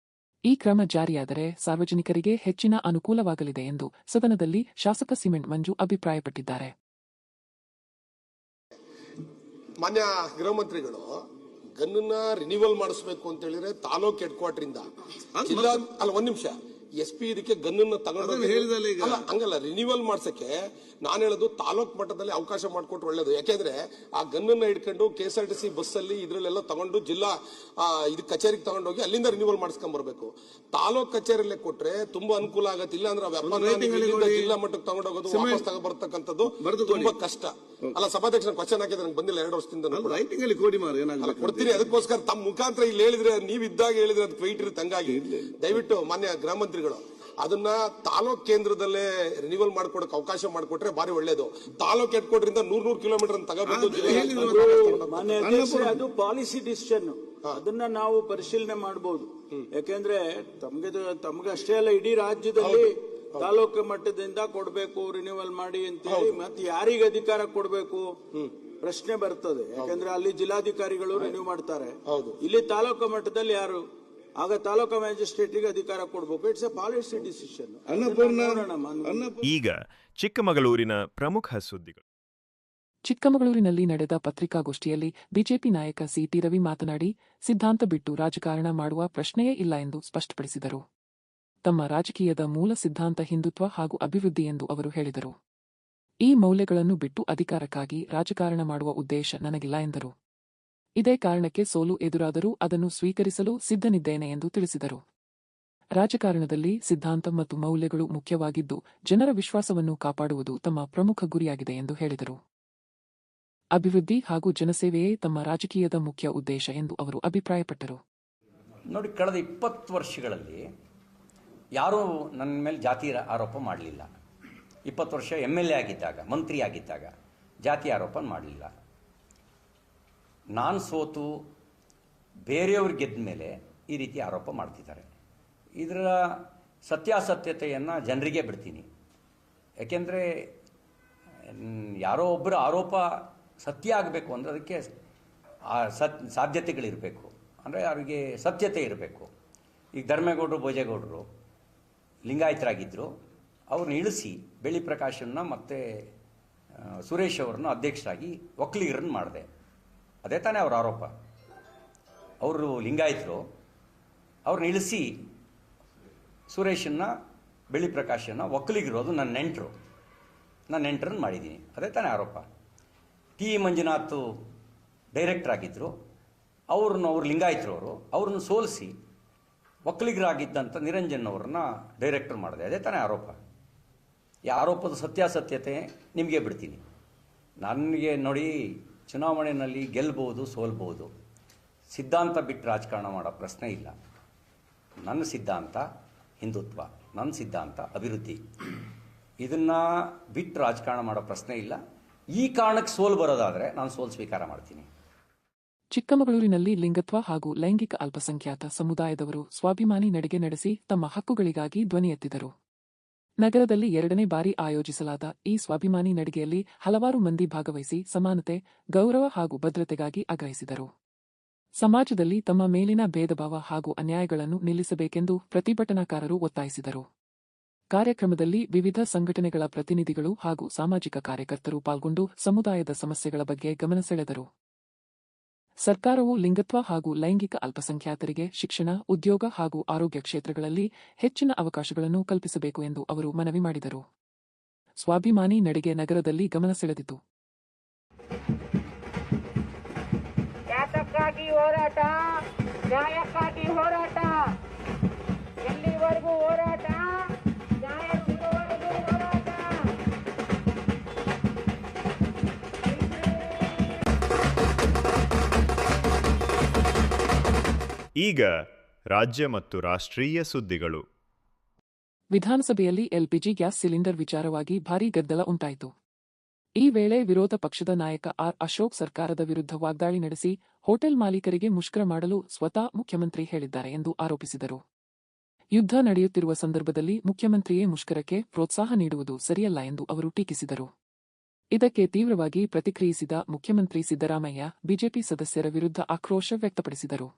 ಈ ಕ್ರಮ ಜಾರಿಯಾದರೆ ಸಾರ್ವಜನಿಕರಿಗೆ ಹೆಚ್ಚಿನ ಅನುಕೂಲವಾಗಲಿದೆ ಎಂದು ಸದನದಲ್ಲಿ ಶಾಸಕ ಸಿಮೆಂಟ್ ಮಂಜು ಅಭಿಪ್ರಾಯಪಟ್ಟಿದ್ದಾರೆ. ಮಾನ್ಯ ಗೃಹ ಮಂತ್ರಿಗಳು ಗನ್ನನ್ನ ರಿನಿವಲ್ ಮಾಡಿಸಬೇಕು ಅಂತ ಹೇಳಿದ್ರೆ ತಾಲೂಕ್ ಹೆಡ್ ಕ್ವಾರ್ಟರ್ ಇಂದ ಜಿಲ್ಲಾ ಒಂದ್ ನಿಮಿಷ SP ಇದಕ್ಕೆ ಗನ್ನನ್ನ ತಗೊಂಡು ಹಂಗಲ್ಲ, ರಿನಿವಲ್ ಮಾಡ್ಸಕ್ಕೆ ನಾನು ಹೇಳೋದು ತಾಲೂಕ್ ಮಟ್ಟದಲ್ಲಿ ಅವಕಾಶ ಮಾಡಿಕೊಟ್ರೆ ಒಳ್ಳೇದು. ಯಾಕೆಂದ್ರೆ ಆ ಗನ್ನನ್ನ ಹಿಡ್ಕೊಂಡು KSRTC ಬಸ್ ಅಲ್ಲಿ ಇದ್ರಲ್ಲೆಲ್ಲ ತಗೊಂಡು ಜಿಲ್ಲಾ ಇದು ಕಚೇರಿಗೆ ತಗೊಂಡೋಗಿ ಅಲ್ಲಿಂದ ರಿನಿವಲ್ ಮಾಡಿಸ್ಕೊಂಡ್ ಬರ್ಬೇಕು. ತಾಲೂಕ್ ಕಚೇರಿಯಲ್ಲೇ ಕೊಟ್ರೆ ತುಂಬಾ ಅನುಕೂಲ ಆಗತ್ತೆ. ಇಲ್ಲ ಅಂದ್ರೆ ಜಿಲ್ಲಾ ಮಟ್ಟಕ್ಕೆ ತಗೊಂಡೋಗೋದು, ವಾಪಸ್ ತಗೊಬರ್ತಕ್ಕಂಥದ್ದು ತುಂಬಾ ಕಷ್ಟ. ಅಲ್ಲ ಸಭಾಧ್ಯಕ್ಷ ಕ್ವಶನ್ ಹಾಕಿದ್ರೆ ನಂಗೆ ಬಂದಿಲ್ಲ 2 ವರ್ಷದಿಂದ ಕೊಡ್ತೀನಿ. ಅದಕ್ಕೋಸ್ಕರ ತಮ್ಮ ಮುಖಾಂತರ ಇಲ್ಲಿ ಹೇಳಿದ್ರೆ, ನೀವ್ ಇದ್ದಾಗ ಹೇಳಿದ್ರೆ ಅದಕ್ಕೆ ವೆಯ್ಟ್ ಇರುತ್ತೆ. ಹಂಗಾಗಿ ದಯವಿಟ್ಟು ಮಾನ್ಯ ಗೃಹ ಮಂತ್ರಿಗಳು ಅದನ್ನ ತಾಲೂಕ್ ಕೇಂದ್ರದಲ್ಲೇ ರಿನಿವಲ್ ಮಾಡ್ಕೊಡಕ್ಕೆ ಅವಕಾಶ ಮಾಡಿಕೊಟ್ರೆ ಬಾರಿ ಒಳ್ಳೇದು. ತಾಲೂಕ್ ಹೆಡ್ ಕ್ವಾರ್ಟರ್ ಇಂದ 100 ಕಿಲೋಮೀಟರ್ ತಗೋಬಹುದು. ಅದು ಪಾಲಿಸಿ ಡಿಸಿಷನ್, ಅದನ್ನ ನಾವು ಪರಿಶೀಲನೆ ಮಾಡಬಹುದು. ಯಾಕೆಂದ್ರೆ ತಮ್ಗೆ ಅಷ್ಟೇ ಅಲ್ಲ, ಇಡೀ ರಾಜ್ಯದಲ್ಲಿ ತಾಲೂಕು ಮಟ್ಟದಿಂದ ಕೊಡ್ಬೇಕು ರಿನಿವಲ್ ಮಾಡಿ ಅಂತ ಹೇಳಿ ಮತ್ತೆ ಯಾರಿಗೆ ಅಧಿಕಾರ ಕೊಡ್ಬೇಕು ಪ್ರಶ್ನೆ ಬರ್ತದೆ. ಯಾಕಂದ್ರೆ ಅಲ್ಲಿ ಜಿಲ್ಲಾಧಿಕಾರಿಗಳು ರಿನ್ಯೂ ಮಾಡ್ತಾರೆ, ಇಲ್ಲಿ ತಾಲೂಕು ಮಟ್ಟದಲ್ಲಿ ಯಾರು, ಆಗ ತಾಲೂಕು ಮ್ಯಾಜಿಸ್ಟ್ರೇಟ್ಗೆ ಅಧಿಕಾರ ಕೊಡಬೇಕು. It's A policy decision. ಈಗ ಚಿಕ್ಕಮಗಳೂರಿನ ಪ್ರಮುಖ ಸುದ್ದಿಗಳು. ಚಿಕ್ಕಮಗಳೂರಿನಲ್ಲಿ ನಡೆದ ಪತ್ರಿಕಾಗೋಷ್ಠಿಯಲ್ಲಿ ಬಿಜೆಪಿ ನಾಯಕ CT ರವಿ ಮಾತನಾಡಿ, ಸಿದ್ಧಾಂತ ಬಿಟ್ಟು ರಾಜಕಾರಣ ಮಾಡುವ ಪ್ರಶ್ನೆಯೇ ಇಲ್ಲ ಎಂದು ಸ್ಪಷ್ಟಪಡಿಸಿದರು. ತಮ್ಮ ರಾಜಕೀಯದ ಮೂಲ ಸಿದ್ಧಾಂತ ಹಿಂದುತ್ವ ಹಾಗೂ ಅಭಿವೃದ್ಧಿ ಎಂದು ಅವರು ಹೇಳಿದರು. ಈ ಮೌಲ್ಯಗಳನ್ನು ಬಿಟ್ಟು ಅಧಿಕಾರಕ್ಕಾಗಿ ರಾಜಕಾರಣ ಮಾಡುವ ಉದ್ದೇಶ ನನಗಿಲ್ಲ ಎಂದರು. ಇದೇ ಕಾರಣಕ್ಕೆ ಸೋಲು ಎದುರಾದರೂ ಅದನ್ನು ಸ್ವೀಕರಿಸಲು ಸಿದ್ಧನಿದ್ದೇನೆ ಎಂದು ತಿಳಿಸಿದರು. ರಾಜಕಾರಣದಲ್ಲಿ ಸಿದ್ಧಾಂತ ಮತ್ತು ಮೌಲ್ಯಗಳು ಮುಖ್ಯವಾಗಿದ್ದು, ಜನರ ವಿಶ್ವಾಸವನ್ನು ಕಾಪಾಡುವುದು ತಮ್ಮ ಪ್ರಮುಖ ಗುರಿಯಾಗಿದೆ ಎಂದು ಹೇಳಿದರು. ಅಭಿವೃದ್ಧಿ ಹಾಗೂ ಜನಸೇವೆಯೇ ತಮ್ಮ ರಾಜಕೀಯದ ಮುಖ್ಯ ಉದ್ದೇಶ ಎಂದು ಅವರು ಅಭಿಪ್ರಾಯಪಟ್ಟರು. ನೋಡಿ, ಕಳೆದ 20 ವರ್ಷಗಳಲ್ಲಿ ಯಾರೂ ನನ್ನ ಮೇಲೆ ಜಾತಿ ಆರೋಪ ಮಾಡಲಿಲ್ಲ. 20 ವರ್ಷ MLA ಆಗಿದ್ದಾಗ, ಮಂತ್ರಿ ಆಗಿದ್ದಾಗ ಜಾತಿ ಆರೋಪ ಮಾಡಲಿಲ್ಲ. ನಾನು ಸೋತು ಬೇರೆಯವ್ರು ಗೆದ್ದ ಮೇಲೆ ಈ ರೀತಿ ಆರೋಪ ಮಾಡ್ತಿದ್ದಾರೆ. ಇದರ ಸತ್ಯಾಸತ್ಯತೆಯನ್ನು ಜನರಿಗೆ ಬಿಡ್ತೀನಿ. ಯಾಕೆಂದರೆ ಯಾರೋ ಒಬ್ಬರ ಆರೋಪ ಸತ್ಯ ಆಗಬೇಕು ಅಂದರೆ ಅದಕ್ಕೆ ಸಾಧ್ಯತೆಗಳಿರಬೇಕು, ಅಂದರೆ ಅವರಿಗೆ ಸತ್ಯತೆ ಇರಬೇಕು. ಈಗ ಧರ್ಮೇಗೌಡರು, ಭೋಜೇಗೌಡರು ಲಿಂಗಾಯತರಾಗಿದ್ದರು, ಅವ್ರನ್ನ ಇಳಿಸಿ ಬೆಳ್ಳಿ ಪ್ರಕಾಶನ್ನ ಮತ್ತು ಸುರೇಶ್ ಅವ್ರನ್ನ ಅಧ್ಯಕ್ಷರಾಗಿ ಒಕ್ಕಲಿಗರನ್ನು ಮಾಡಿದೆ. ಅದೇ ತಾನೇ ಅವರ ಆರೋಪ. ಅವರು ಲಿಂಗಾಯತರು, ಅವ್ರನ್ನ ಇಳಿಸಿ ಸುರೇಶನ್ನ, ಬೆಳ್ಳಿ ಪ್ರಕಾಶನ್ನ ಒಕ್ಕಲಿಗರು, ಅದು ನನ್ನ ನೆಂಟರನ್ನು ಮಾಡಿದ್ದೀನಿ. ಅದೇ ತಾನೇ ಆರೋಪ. ಟಿ ಮಂಜುನಾಥ್ ಡೈರೆಕ್ಟರ್ ಆಗಿದ್ದರು, ಅವ್ರು ಲಿಂಗಾಯತರವರು, ಅವ್ರನ್ನ ಸೋಲಿಸಿ ಒಕ್ಕಲಿಗರಾಗಿದ್ದಂಥ ನಿರಂಜನ್ ಅವ್ರನ್ನ ಡೈರೆಕ್ಟರ್ ಮಾಡಿದೆ. ಅದೇ ತಾನೇ ಆರೋಪ. ಈ ಆರೋಪದ ಸತ್ಯಾಸತ್ಯತೆ ನಿಮಗೆ ಬಿಡ್ತೀನಿ. ನನಗೆ ನೋಡಿ, ಚುನಾವಣೆಯಲ್ಲಿ ಗೆಲ್ಬೋದು, ಸೋಲ್ಬೋದು. ಸಿದ್ಧಾಂತ ಬಿಟ್ಟು ರಾಜಕಾರಣ ಮಾಡೋ ಪ್ರಶ್ನೆ ಇಲ್ಲ. ನನ್ನ ಸಿದ್ಧಾಂತ ಹಿಂದುತ್ವ, ನನ್ನ ಸಿದ್ಧಾಂತ ಅಭಿವೃದ್ಧಿ. ಇದನ್ನು ಬಿಟ್ಟು ರಾಜಕಾರಣ ಮಾಡೋ ಪ್ರಶ್ನೆ ಇಲ್ಲ. ಈ ಕಾರಣಕ್ಕೆ ಸೋಲು ಬರೋದಾದರೆ ನಾನು ಸೋಲು ಸ್ವೀಕಾರ ಮಾಡ್ತೀನಿ. ಚಿಕ್ಕಮಗಳೂರಿನಲ್ಲಿ ಲಿಂಗತ್ವ ಹಾಗೂ ಲೈಂಗಿಕ ಅಲ್ಪಸಂಖ್ಯಾತ ಸಮುದಾಯದವರು ಸ್ವಾಭಿಮಾನಿ ನಡಿಗೆ ನಡೆಸಿ ತಮ್ಮ ಹಕ್ಕುಗಳಿಗಾಗಿ ಧ್ವನಿ ಎತ್ತಿದರು. ನಗರದಲ್ಲಿ 2ನೇ ಬಾರಿ ಆಯೋಜಿಸಲಾದ ಈ ಸ್ವಾಭಿಮಾನಿ ನಡಿಗೆಯಲ್ಲಿ ಹಲವಾರು ಮಂದಿ ಭಾಗವಹಿಸಿ ಸಮಾನತೆ, ಗೌರವ ಹಾಗೂ ಭದ್ರತೆಗಾಗಿ ಆಗ್ರಹಿಸಿದರು. ಸಮಾಜದಲ್ಲಿ ತಮ್ಮ ಮೇಲಿನ ಭೇದಭಾವ ಹಾಗೂ ಅನ್ಯಾಯಗಳನ್ನು ನಿಲ್ಲಿಸಬೇಕೆಂದು ಪ್ರತಿಭಟನಾಕಾರರು ಒತ್ತಾಯಿಸಿದರು. ಕಾರ್ಯಕ್ರಮದಲ್ಲಿ ವಿವಿಧ ಸಂಘಟನೆಗಳ ಪ್ರತಿನಿಧಿಗಳು ಹಾಗೂ ಸಾಮಾಜಿಕ ಕಾರ್ಯಕರ್ತರು ಪಾಲ್ಗೊಂಡು ಸಮುದಾಯದ ಸಮಸ್ಯೆಗಳ ಬಗ್ಗೆ ಗಮನ ಸೆಳೆದರು. ಸರ್ಕಾರವು ಲಿಂಗತ್ವ ಹಾಗೂ ಲೈಂಗಿಕ ಅಲ್ಪಸಂಖ್ಯಾತರಿಗೆ ಶಿಕ್ಷಣ, ಉದ್ಯೋಗ ಹಾಗೂ ಆರೋಗ್ಯ ಕ್ಷೇತ್ರಗಳಲ್ಲಿ ಹೆಚ್ಚಿನ ಅವಕಾಶಗಳನ್ನು ಕಲ್ಪಿಸಬೇಕು ಎಂದು ಅವರು ಮನವಿ ಮಾಡಿದರು. ಸ್ವಾಭಿಮಾನಿ ನಡಿಗೆ ನಗರದಲ್ಲಿ ಗಮನ ಸೆಳೆದಿತು. ನ್ಯಾಯಕ್ಕಾಗಿ ಹೋರಾಟ, ಕೊನೆವರೆಗೂ ಹೋರಾಟ, ನ್ಯಾಯ ಸಿಗುವವರೆಗೂ ಹೋರಾಟ. ಈಗ ರಾಜ್ಯ ಮತ್ತು ರಾಷ್ಟ್ರೀಯ ಸುದ್ದಿಗಳು. ವಿಧಾನಸಭೆಯಲ್ಲಿ ಎಲ್ಪಿಜಿ ಗ್ಯಾಸ್ ಸಿಲಿಂಡರ್ ವಿಚಾರವಾಗಿ ಭಾರೀ ಗದ್ದಲ ಉಂಟಾಯಿತು. ಈ ವೇಳೆ ವಿರೋಧ ಪಕ್ಷದ ನಾಯಕ ಆರ್ ಅಶೋಕ್ ಸರ್ಕಾರದ ವಿರುದ್ಧ ವಾಗ್ದಾಳಿ ನಡೆಸಿ ಹೋಟೆಲ್ ಮಾಲೀಕರಿಗೆ ಮುಷ್ಕರ ಮಾಡಲು ಸ್ವತಃ ಮುಖ್ಯಮಂತ್ರಿ ಹೇಳಿದ್ದಾರೆ ಎಂದು ಆರೋಪಿಸಿದರು. ಯುದ್ಧ ನಡೆಯುತ್ತಿರುವ ಸಂದರ್ಭದಲ್ಲಿ ಮುಖ್ಯಮಂತ್ರಿಯೇ ಮುಷ್ಕರಕ್ಕೆ ಪ್ರೋತ್ಸಾಹ ನೀಡುವುದು ಸರಿಯಲ್ಲ ಎಂದು ಅವರು ಟೀಕಿಸಿದರು. ಇದಕ್ಕೆ ತೀವ್ರವಾಗಿ ಪ್ರತಿಕ್ರಿಯಿಸಿದ ಮುಖ್ಯಮಂತ್ರಿ ಸಿದ್ದರಾಮಯ್ಯ ಬಿಜೆಪಿ ಸದಸ್ಯರ ವಿರುದ್ಧ ಆಕ್ರೋಶ ವ್ಯಕ್ತಪಡಿಸಿದರು.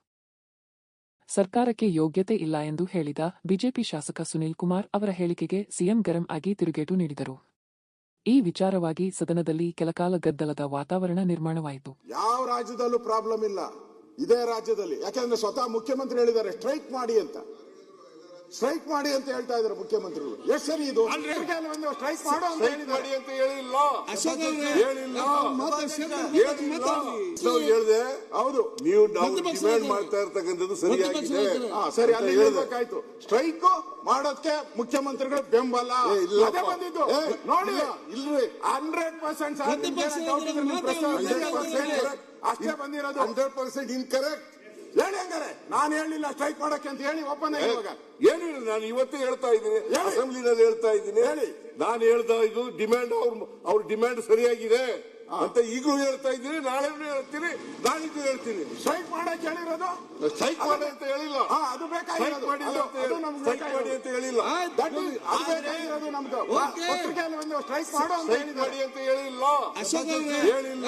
ಸರ್ಕಾರಕ್ಕೆ ಯೋಗ್ಯತೆ ಇಲ್ಲ ಎಂದು ಹೇಳಿದ ಬಿಜೆಪಿ ಶಾಸಕ ಸುನೀಲ್ ಕುಮಾರ್ ಅವರ ಹೇಳಿಕೆಗೆ ಸಿಎಂ ಗರಂ ಆಗಿ ತಿರುಗೇಟು ನೀಡಿದರು. ಈ ವಿಚಾರವಾಗಿ ಸದನದಲ್ಲಿ ಕೆಲಕಾಲ ಗದ್ದಲದ ವಾತಾವರಣ ನಿರ್ಮಾಣವಾಯಿತು. ಯಾವ ರಾಜ್ಯದಲ್ಲೂ ಪ್ರಾಬ್ಲಮ್ ಇಲ್ಲ, ಇದೇ ರಾಜ್ಯದಲ್ಲಿ. ಯಾಕಂದ್ರೆ ಸ್ವತಃ ಮುಖ್ಯಮಂತ್ರಿ ಹೇಳಿದ್ದಾರೆ ಸ್ಟ್ರೈಕ್ ಮಾಡಿ ಅಂತ. ಸ್ಟ್ರೈಕ್ ಮಾಡಿ ಅಂತ ಹೇಳ್ತಾ ಇದ್ದಾರೆ ಮುಖ್ಯಮಂತ್ರಿಗಳು. ಎಷ್ಟು ಸರಿ ಇದು? ಸ್ಟ್ರೈಕ್ ಮಾಡು ಅಂತ ಹೇಳಿಲ್ಲ. ಹೇಳಿದೆ ಹೌದು, ನೀವು ಡಿಮ್ಯಾಂಡ್ ಮಾಡ್ತಾ ಇರ್ತಕ್ಕಂಥದ್ದು ಸರಿಯಾಗಿದೆ. ಸರಿ, ಅಲ್ಲಿ ಹೇಳ್ಬೇಕಾಯ್ತು. ಸ್ಟ್ರೈಕ್ ಮಾಡೋದಕ್ಕೆ ಮುಖ್ಯಮಂತ್ರಿಗಳು ಬೆಂಬಲ ಅದೇ ಬಂದಿದ್ದು ನೋಡಿ. ಇಲ್ರಿ 100% ಅಷ್ಟೇ ಬಂದಿರೋದು. 100% ಇನ್ಕರೆಕ್ಟ್. ಹೇಳಿ ಹಂಗಾರೆ, ನಾನು ಹೇಳಿಲ್ಲ ಸ್ಟ್ರೈಕ್ ಮಾಡಕ್ಕೆ ಅಂತ ಹೇಳಿ ಒಪ್ಪನೆ. ಇವಾಗ ಏನಿಲ್ಲ, ನಾನು ಇವತ್ತೇ ಹೇಳ್ತಾ ಇದ್ದೀನಿ, ಅಸೆಂಬ್ಲಿನಲ್ಲಿ ಹೇಳ್ತಾ ಇದ್ದೀನಿ. ಹೇಳಿ, ನಾನು ಹೇಳ್ತಾ ಇದ್ದು ಡಿಮ್ಯಾಂಡ್ ಅವ್ರ ಡಿಮ್ಯಾಂಡ್ ಸರಿಯಾಗಿದೆ ಅಂತ ಈಗಲೂ ಹೇಳ್ತಾ ಇದ್ದೀನಿ, ನಾಳೆನೂ ಹೇಳ್ತೀನಿ, ನಾಳಿದ್ದು ಹೇಳ್ತೀನಿ. ಸ್ಟ್ರೈಕ್ ಮಾಡಕ್ಕೆ ಹೇಳಿರೋದು ಸ್ಟ್ರೈಕ್ ಮಾಡಿ ಅಂತ ಹೇಳಿಲ್ಲ. ಅದು ಬೇಕಾಗಿರೋದು ಮಾಡಿ ಅಂತ ಹೇಳಿಲ್ಲ. ಬೇಕಾಗಿರೋದು ನಮ್ದು ಪತ್ರಿಕೆಯಲ್ಲಿ ಒಂದು ಸ್ಟ್ರೈಕ್ ಮಾಡು ಅಂತ ಮಾಡಿ ಅಂತ ಹೇಳಿಲ್ಲ. ಹೇಳಿಲ್ಲ.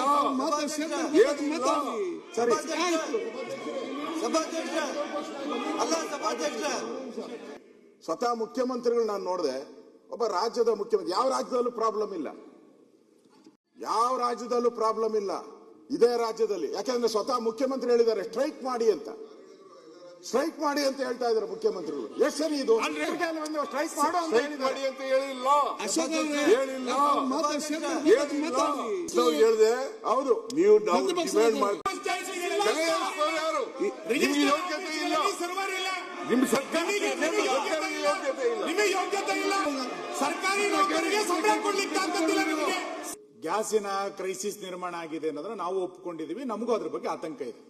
ಸರಿ, ಸ್ವತಃ ಮುಖ್ಯಮಂತ್ರಿಗಳು ನಾನು ನೋಡಿದೆ. ಒಬ್ಬ ರಾಜ್ಯದ ಮುಖ್ಯಮಂತ್ರಿ, ಯಾವ ರಾಜ್ಯದಲ್ಲೂ ಪ್ರಾಬ್ಲಮ್ ಇಲ್ಲ, ಯಾವ ರಾಜ್ಯದಲ್ಲೂ ಪ್ರಾಬ್ಲಮ್ ಇಲ್ಲ, ಇದೇ ರಾಜ್ಯದಲ್ಲಿ. ಯಾಕಂದ್ರೆ ಸ್ವತಃ ಮುಖ್ಯಮಂತ್ರಿ ಹೇಳಿದ್ದಾರೆ ಸ್ಟ್ರೈಕ್ ಮಾಡಿ ಅಂತ. ಸ್ಟ್ರೈಕ್ ಮಾಡಿ ಅಂತ ಹೇಳ್ತಾ ಇದ್ದಾರೆ ಮುಖ್ಯಮಂತ್ರಿಗಳು. ಎಷ್ಟು ಸರಿ ಇದು? ಸ್ಟ್ರೈಕ್ ಮಾಡು ಅಂತ ಹೇಳಿಲ್ಲ. ಹೇಳಿದೆ ಹೌದು, ನೀವು ಡಿಮ್ಯಾಂಡ್ ಮಾಡಿ. ನಿಮ್ಗೆ ಯೋಗ್ಯತೆ ಇಲ್ಲ, ನಿಮ್ಮ ಸರ್ಕಾರಕ್ಕೆ ಯೋಗ್ಯತೆ ಇಲ್ಲ. ಸರ್ಕಾರಿ ನೌಕರರಿಗೆ ಸಂಬಳ ಕೊಡ್ಲಿಕ್ಕೆ ಆಗ್ತಿಲ್ಲ. ನಿಮಗೆ ಗ್ಯಾಸಿನ ಕ್ರೈಸಿಸ್ ನಿರ್ಮಾಣ ಆಗಿದೆ ಅನ್ನೋದನ್ನ ನಾವು ಒಪ್ಪಿಕೊಂಡಿದೀವಿ. ನಮಗೂ ಅದ್ರ ಬಗ್ಗೆ ಆತಂಕ ಇದೆ.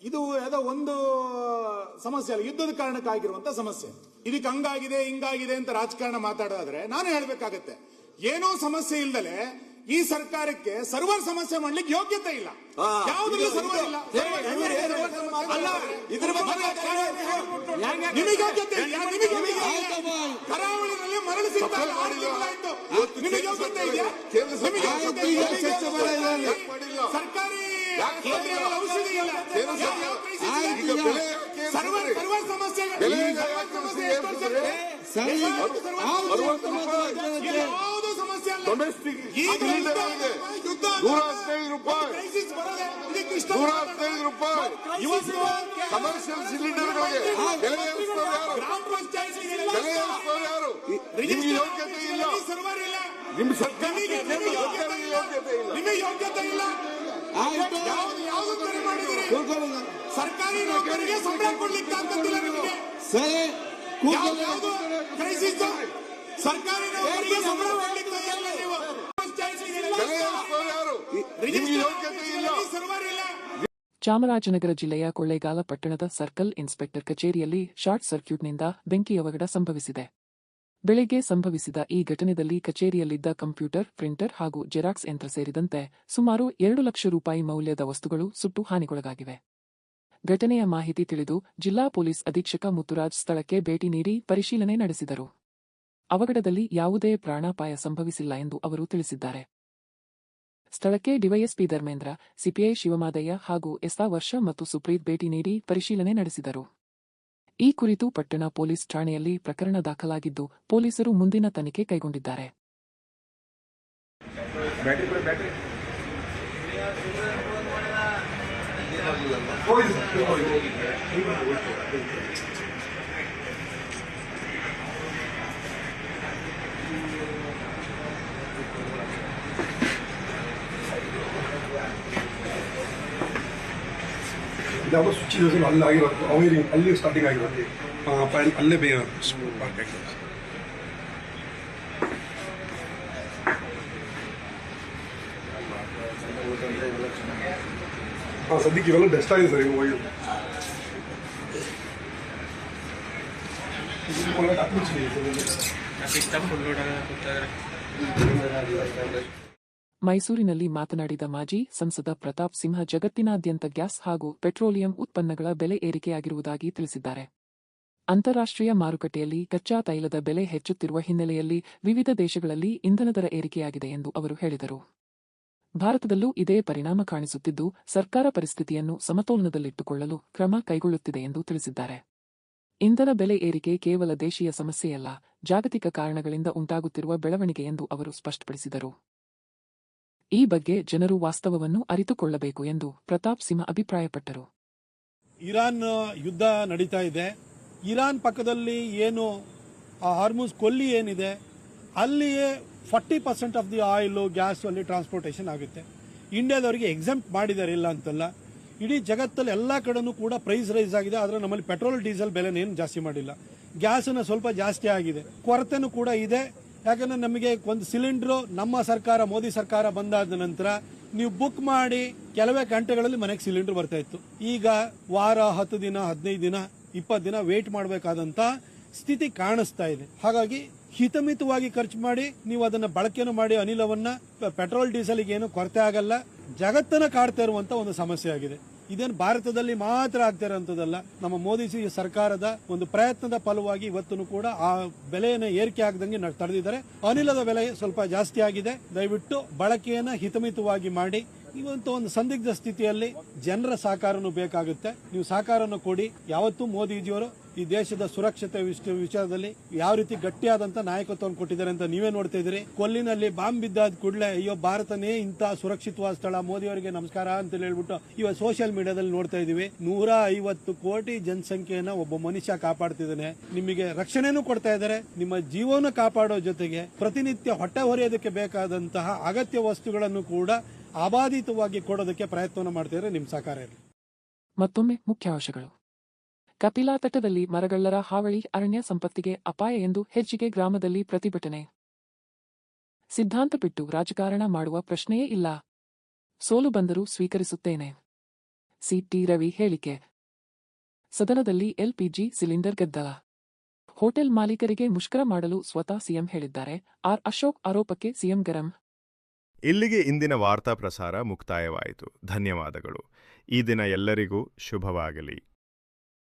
ಇದು ಯಾವುದೋ ಒಂದು ಸಮಸ್ಯೆ ಅಲ್ಲ, ಯುದ್ಧದ ಕಾರಣಕ್ಕಾಗಿರುವಂತ ಸಮಸ್ಯೆ. ಇದಕ್ಕೆ ಹಂಗಾಗಿದೆ ಹಿಂಗಾಗಿದೆ ಅಂತ ರಾಜಕಾರಣ ಮಾತಾಡೋದಾದ್ರೆ ನಾನು ಹೇಳ್ಬೇಕಾಗತ್ತೆ, ಏನೋ ಸಮಸ್ಯೆ ಇಲ್ದಲೆ ಈ ಸರ್ಕಾರಕ್ಕೆ ಸರ್ವರ್ ಸಮಸ್ಯೆ ಮಾಡ್ಲಿಕ್ಕೆ ಯೋಗ್ಯತೆ ಇಲ್ಲ. ಯಾವುದ್ರಲ್ಲೂ ಸರ್ವರ್ ಇಲ್ಲ. ನಿಮಗೆ ಯೋಗ್ಯತೆ ಇಲ್ಲ. ಕರಾವಳಿನಲ್ಲಿ ಮರಳು ಸಿಗ್ತಾ ಇಲ್ಲ, ನಿಮಗೆ ಯೋಗ್ಯತೆ ಇದೆಯಾ? ಸರ್ಕಾರಿ ಔಷಧಿ ಇಲ್ಲ. ಸರ್ವರ್ ಸಮಸ್ಯೆ ಯಾವುದು ಸಮಸ್ಯೆ ಅಲ್ಲ. ಕಮರ್ಷಿಯಲ್ ಸಿಲಿಂಡರ್ಗಳಿಗೆ ಗ್ರಾಮ ಪಂಚಾಯತ್ ಯೋಗ್ಯತೆ ಇಲ್ಲ. ನಿಮ್ಮ ಸರ್ಕಾರಕ್ಕೆ ನಿಮಗೆ ಯೋಗ್ಯತೆ ಇಲ್ಲ. ಯಾವುದು ಕರೆ ಮಾಡಿದಿರಿ? ಸರ್ಕಾರಿ ನೌಕರರಿಗೆ ಸಂಬಳ ಕೊಡ್ಲಿಕ್ಕೆ ಆಗ್ತಿಲ್ಲ. ನಿಮಗೆ ಯಾವುದು ಕ್ರೈಸಿಸ್? ಸರ್ಕಾರಿ ನೌಕರರಿಗೆ ಸಂಬಳ ಕೊಡ್ಲಿಕ್ಕೆ ನೀವು ಯೋಗ್ಯತೆ ಇಲ್ಲ. ಚಾಮರಾಜನಗರ ಜಿಲ್ಲೆಯ ಕೊಳ್ಳೇಗಾಲ ಪಟ್ಟಣದ ಸರ್ಕಲ್ ಇನ್ಸ್ಪೆಕ್ಟರ್ ಕಚೇರಿಯಲ್ಲಿ ಶಾರ್ಟ್ ಸರ್ಕ್ಯೂಟ್ನಿಂದ ಬೆಂಕಿ ಅವಘಡ ಸಂಭವಿಸಿದೆ. ಬೆಳಗ್ಗೆ ಸಂಭವಿಸಿದ ಈ ಘಟನೆಯಲ್ಲಿ ಕಚೇರಿಯಲ್ಲಿದ್ದ ಕಂಪ್ಯೂಟರ್, ಪ್ರಿಂಟರ್ ಹಾಗೂ ಜೆರಾಕ್ಸ್ ಯಂತ್ರ ಸೇರಿದಂತೆ ಸುಮಾರು 2 ಲಕ್ಷ ರೂಪಾಯಿ ಮೌಲ್ಯದ ವಸ್ತುಗಳು ಸುಟ್ಟು ಹಾನಿಗೊಳಗಾಗಿವೆ. ಘಟನೆಯ ಮಾಹಿತಿ ತಿಳಿದು ಜಿಲ್ಲಾ ಪೊಲೀಸ್ ಅಧೀಕ್ಷಕ ಮುತ್ತುರಾಜ್ ಸ್ಥಳಕ್ಕೆ ಭೇಟಿ ನೀಡಿ ಪರಿಶೀಲನೆ ನಡೆಸಿದರು. ಅವಘಡದಲ್ಲಿ ಯಾವುದೇ ಪ್ರಾಣಾಪಾಯ ಸಂಭವಿಸಿಲ್ಲ ಎಂದು ಅವರು ತಿಳಿಸಿದ್ದಾರೆ. ಸ್ಥಳಕ್ಕೆ ಡಿವೈಎಸ್ಪಿ ಧರ್ಮೇಂದ್ರ, ಸಿಪಿಐ ಶಿವಮಾದಯ್ಯ ಹಾಗೂ ಎಸ್ತಾ ವರ್ಷ ಮತ್ತು ಸುಪ್ರೀತ್ ಭೇಟಿ ನೀಡಿ ಪರಿಶೀಲನೆ ನಡೆಸಿದರು. ಈ ಕುರಿತು ಪಟ್ಟಣ ಪೊಲೀಸ್ ಠಾಣೆಯಲ್ಲಿ ಪ್ರಕರಣ ದಾಖಲಾಗಿದ್ದು ಪೊಲೀಸರು ಮುಂದಿನ ತನಿಖೆ ಕೈಗೊಂಡಿದ್ದಾರೆ. ಯಾವುದೋ ಸ್ವಿಚ್ ಇದೆ ಅಲ್ಲಿ ಆಗಿರೋದು ಅವರಿಗೆ ಅಲ್ಲಿ ಸ್ಟಾರ್ಟಿಂಗ್ ಆಗಿರೋದು ಅಲ್ಲೇ ಪಾರ್ಕ್ ಆಗಿರೋದು. ಸದ್ಯಕ್ಕೆ ಇವೆಲ್ಲ ಬೆಸ್ಟ್ ಆಗಿದೆ ಸರ್. ಇವಾಗ ಮೈಸೂರಿನಲ್ಲಿ ಮಾತನಾಡಿದ ಮಾಜಿ ಸಂಸದ ಪ್ರತಾಪ್ ಸಿಂಹ ಜಗತ್ತಿನಾದ್ಯಂತ ಗ್ಯಾಸ್ ಹಾಗೂ ಪೆಟ್ರೋಲಿಯಂ ಉತ್ಪನ್ನಗಳ ಬೆಲೆ ಏರಿಕೆಯಾಗಿರುವುದಾಗಿ ತಿಳಿಸಿದ್ದಾರೆ. ಅಂತಾರಾಷ್ಟ್ರೀಯ ಮಾರುಕಟ್ಟೆಯಲ್ಲಿ ಕಚ್ಚಾ ತೈಲದ ಬೆಲೆ ಹೆಚ್ಚುತ್ತಿರುವ ಹಿನ್ನೆಲೆಯಲ್ಲಿ ವಿವಿಧ ದೇಶಗಳಲ್ಲಿ ಇಂಧನ ದರ ಏರಿಕೆಯಾಗಿದೆ ಎಂದು ಅವರು ಹೇಳಿದರು. ಭಾರತದಲ್ಲೂ ಇದೇ ಪರಿಣಾಮ ಕಾಣಿಸುತ್ತಿದ್ದು, ಸರ್ಕಾರ ಪರಿಸ್ಥಿತಿಯನ್ನು ಸಮತೋಲನದಲ್ಲಿಟ್ಟುಕೊಳ್ಳಲು ಕ್ರಮ ಕೈಗೊಳ್ಳುತ್ತಿದೆ ಎಂದು ತಿಳಿಸಿದ್ದಾರೆ. ಇಂಧನ ಬೆಲೆ ಏರಿಕೆ ಕೇವಲ ದೇಶೀಯ ಸಮಸ್ಯೆಯಲ್ಲ, ಜಾಗತಿಕ ಕಾರಣಗಳಿಂದ ಉಂಟಾಗುತ್ತಿರುವ ಬೆಳವಣಿಗೆ ಎಂದು ಅವರು ಸ್ಪಷ್ಟಪಡಿಸಿದರು. ಈ ಬಗ್ಗೆ ಜನರು ವಾಸ್ತವವನ್ನು ಅರಿತುಕೊಳ್ಳಬೇಕು ಎಂದು ಪ್ರತಾಪ್ ಸಿಂಹ ಅಭಿಪ್ರಾಯಪಟ್ಟರು. ಇರಾನ್ ಯುದ್ಧ ನಡೀತಾ ಇದೆ. ಇರಾನ್ ಪಕ್ಕದಲ್ಲಿ ಏನು ಹಾರ್ಮುಜ್ ಕೊಲ್ಲಿ ಏನಿದೆ, ಅಲ್ಲಿಯೇ 40% ಆಫ್ ದಿ ಆಯಿಲು ಗ್ಯಾಸು ಅಲ್ಲಿ ಟ್ರಾನ್ಸ್ಪೋರ್ಟೇಷನ್ ಆಗುತ್ತೆ. ಇಂಡಿಯಾದವರಿಗೆ ಎಕ್ಸೆಂಪ್ಟ್ ಮಾಡಿದ್ದಾರೆ, ಇಲ್ಲ ಅಂತಲ್ಲ. ಇಡೀ ಜಗತ್ತಲ್ಲಿ ಎಲ್ಲ ಕಡೆನೂ ಕೂಡ ಪ್ರೈಸ್ ರೈಸ್ ಆಗಿದೆ. ಆದರೆ ನಮ್ಮಲ್ಲಿ ಪೆಟ್ರೋಲ್ ಡೀಸೆಲ್ ಬೆಲೆನೇನು ಜಾಸ್ತಿ ಮಾಡಿಲ್ಲ. ಗ್ಯಾಸನ್ನು ಸ್ವಲ್ಪ ಜಾಸ್ತಿ ಆಗಿದೆ, ಕೊರತೆನೂ ಕೂಡ ಇದೆ. ಯಾಕಂದರೆ ನಮಗೆ ಒಂದು ಸಿಲಿಂಡ್ರು ನಮ್ಮ ಸರ್ಕಾರ, ಮೋದಿ ಸರ್ಕಾರ ಬಂದಾದ ನಂತರ ನೀವು ಬುಕ್ ಮಾಡಿ ಕೆಲವೇ ಗಂಟೆಗಳಲ್ಲಿ ಮನೆಗೆ ಸಿಲಿಂಡರ್ ಬರ್ತಾ ಇತ್ತು. ಈಗ ವಾರ, 10 ದಿನ, 15 ದಿನ, 20 ದಿನ ವೇಟ್ ಮಾಡಬೇಕಾದಂಥ ಸ್ಥಿತಿ ಕಾಣಿಸ್ತಾ ಇದೆ. ಹಾಗಾಗಿ ಹಿತಮಿತವಾಗಿ ಖರ್ಚು ಮಾಡಿ ನೀವು ಅದನ್ನು ಬಳಕೆನೂ ಮಾಡಿ ಅನಿಲವನ್ನ, ಪೆಟ್ರೋಲ್ ಡೀಸೆಲ್ಗೆ ಏನು ಕೊರತೆ ಆಗಲ್ಲ. ಜಗತ್ತನ್ನ ಕಾಡ್ತಾ ಇರುವಂತ ಒಂದು ಸಮಸ್ಯೆ ಆಗಿದೆ. ಇದೇನು ಭಾರತದಲ್ಲಿ ಮಾತ್ರ ಆಗ್ತಾ ಇರೋಂಥದ್ದಲ್ಲ. ನಮ್ಮ ಮೋದಿ ಸರ್ಕಾರದ ಒಂದು ಪ್ರಯತ್ನದ ಫಲವಾಗಿ ಇವತ್ತು ಕೂಡ ಆ ಬೆಲೆಯನ್ನು ಏರಿಕೆ ಆಗದಂಗೆ ತಡೆದಿದ್ದಾರೆ. ಅನಿಲದ ಬೆಲೆ ಸ್ವಲ್ಪ ಜಾಸ್ತಿ ಆಗಿದೆ. ದಯವಿಟ್ಟು ಬಳಕೆಯನ್ನು ಹಿತಮಿತವಾಗಿ ಮಾಡಿ. ಇವತ್ತು ಒಂದು ಸಂದಿಗ್ಧ ಸ್ಥಿತಿಯಲ್ಲಿ ಜನರ ಸಹಕಾರನೂ ಬೇಕಾಗುತ್ತೆ. ನೀವು ಸಹಕಾರವನ್ನು ಕೊಡಿ. ಯಾವತ್ತೂ ಮೋದಿಜಿಯವರು ಈ ದೇಶದ ಸುರಕ್ಷತೆ ವಿಚಾರದಲ್ಲಿ ಯಾವ ರೀತಿ ಗಟ್ಟಿಯಾದಂತ ನಾಯಕತ್ವವನ್ನು ಕೊಟ್ಟಿದ್ದಾರೆ ಅಂತ ನೀವೇ ನೋಡ್ತಾ ಇದ್ದೀರಿ. ಕೊಲ್ಲಿನಲ್ಲಿ ಬಾಂಬ್ ಬಿದ್ದಾದ ಕೂಡಲೇ ಅಯ್ಯೋ ಭಾರತನೇ ಇಂಥ ಸುರಕ್ಷಿತವಾದ ಸ್ಥಳ, ಮೋದಿ ಅವರಿಗೆ ನಮಸ್ಕಾರ ಅಂತ ಹೇಳ್ಬಿಟ್ಟು ಇವಾಗ ಸೋಷಿಯಲ್ ಮೀಡಿಯಾದಲ್ಲಿ ನೋಡ್ತಾ ಇದೀವಿ. 150 ಕೋಟಿ ಜನಸಂಖ್ಯೆಯನ್ನ ಒಬ್ಬ ಮನುಷ್ಯ ಕಾಪಾಡ್ತಿದ್ದಾನೆ. ನಿಮಗೆ ರಕ್ಷಣೆನೂ ಕೊಡ್ತಾ ಇದ್ದಾರೆ. ನಿಮ್ಮ ಜೀವನ ಕಾಪಾಡೋ ಜೊತೆಗೆ ಪ್ರತಿನಿತ್ಯ ಹೊಟ್ಟೆ ಹೊರೆಯೋದಕ್ಕೆ ಬೇಕಾದಂತಹ ಅಗತ್ಯ ವಸ್ತುಗಳನ್ನು ಕೂಡ ಅಬಾಧಿತವಾಗಿ ಕೊಡೋದಕ್ಕೆ ಪ್ರಯತ್ನ ಮಾಡ್ತಿದ್ರೆ ನಿಮ್ಮ ಸಹಕಾರ ಇರಲಿ. ಮತ್ತೊಮ್ಮೆ ಮುಖ್ಯಾಂಶಗಳು. ಕಪಿಲಾ ತಟದಲ್ಲಿ ಮರಗಳ್ಳರ ಹಾವಳಿ, ಅರಣ್ಯ ಸಂಪತ್ತಿಗೆ ಅಪಾಯ ಎಂದು ಹೆಜ್ಜಿಗೆ ಗ್ರಾಮದಲ್ಲಿ ಪ್ರತಿಭಟನೆ. ಸಿದ್ಧಾಂತ ಬಿಟ್ಟು ರಾಜಕಾರಣ ಮಾಡುವ ಪ್ರಶ್ನೆಯೇ ಇಲ್ಲ, ಸೋಲು ಬಂದರೂ ಸ್ವೀಕರಿಸುತ್ತೇನೆ. ಸಿಟಿ ರವಿ ಹೇಳಿಕೆ. ಸದನದಲ್ಲಿ ಎಲ್ಪಿಜಿ ಸಿಲಿಂಡರ್ ಗದ್ದಲ. ಹೋಟೆಲ್ ಮಾಲೀಕರಿಗೆ ಮುಷ್ಕರ ಮಾಡಲು ಸ್ವತಃ ಸಿಎಂ ಹೇಳಿದ್ದಾರೆ. ಆರ್ ಅಶೋಕ್ ಆರೋಪಕ್ಕೆ ಸಿಎಂ ಗರಂ. ಇಲ್ಲಿಗೆ ಇಂದಿನ ವಾರ್ತಾ ಪ್ರಸಾರ ಮುಕ್ತಾಯವಾಯಿತು. ಧನ್ಯವಾದಗಳು. ಈ ದಿನ ಎಲ್ಲರಿಗೂ ಶುಭವಾಗಲಿ.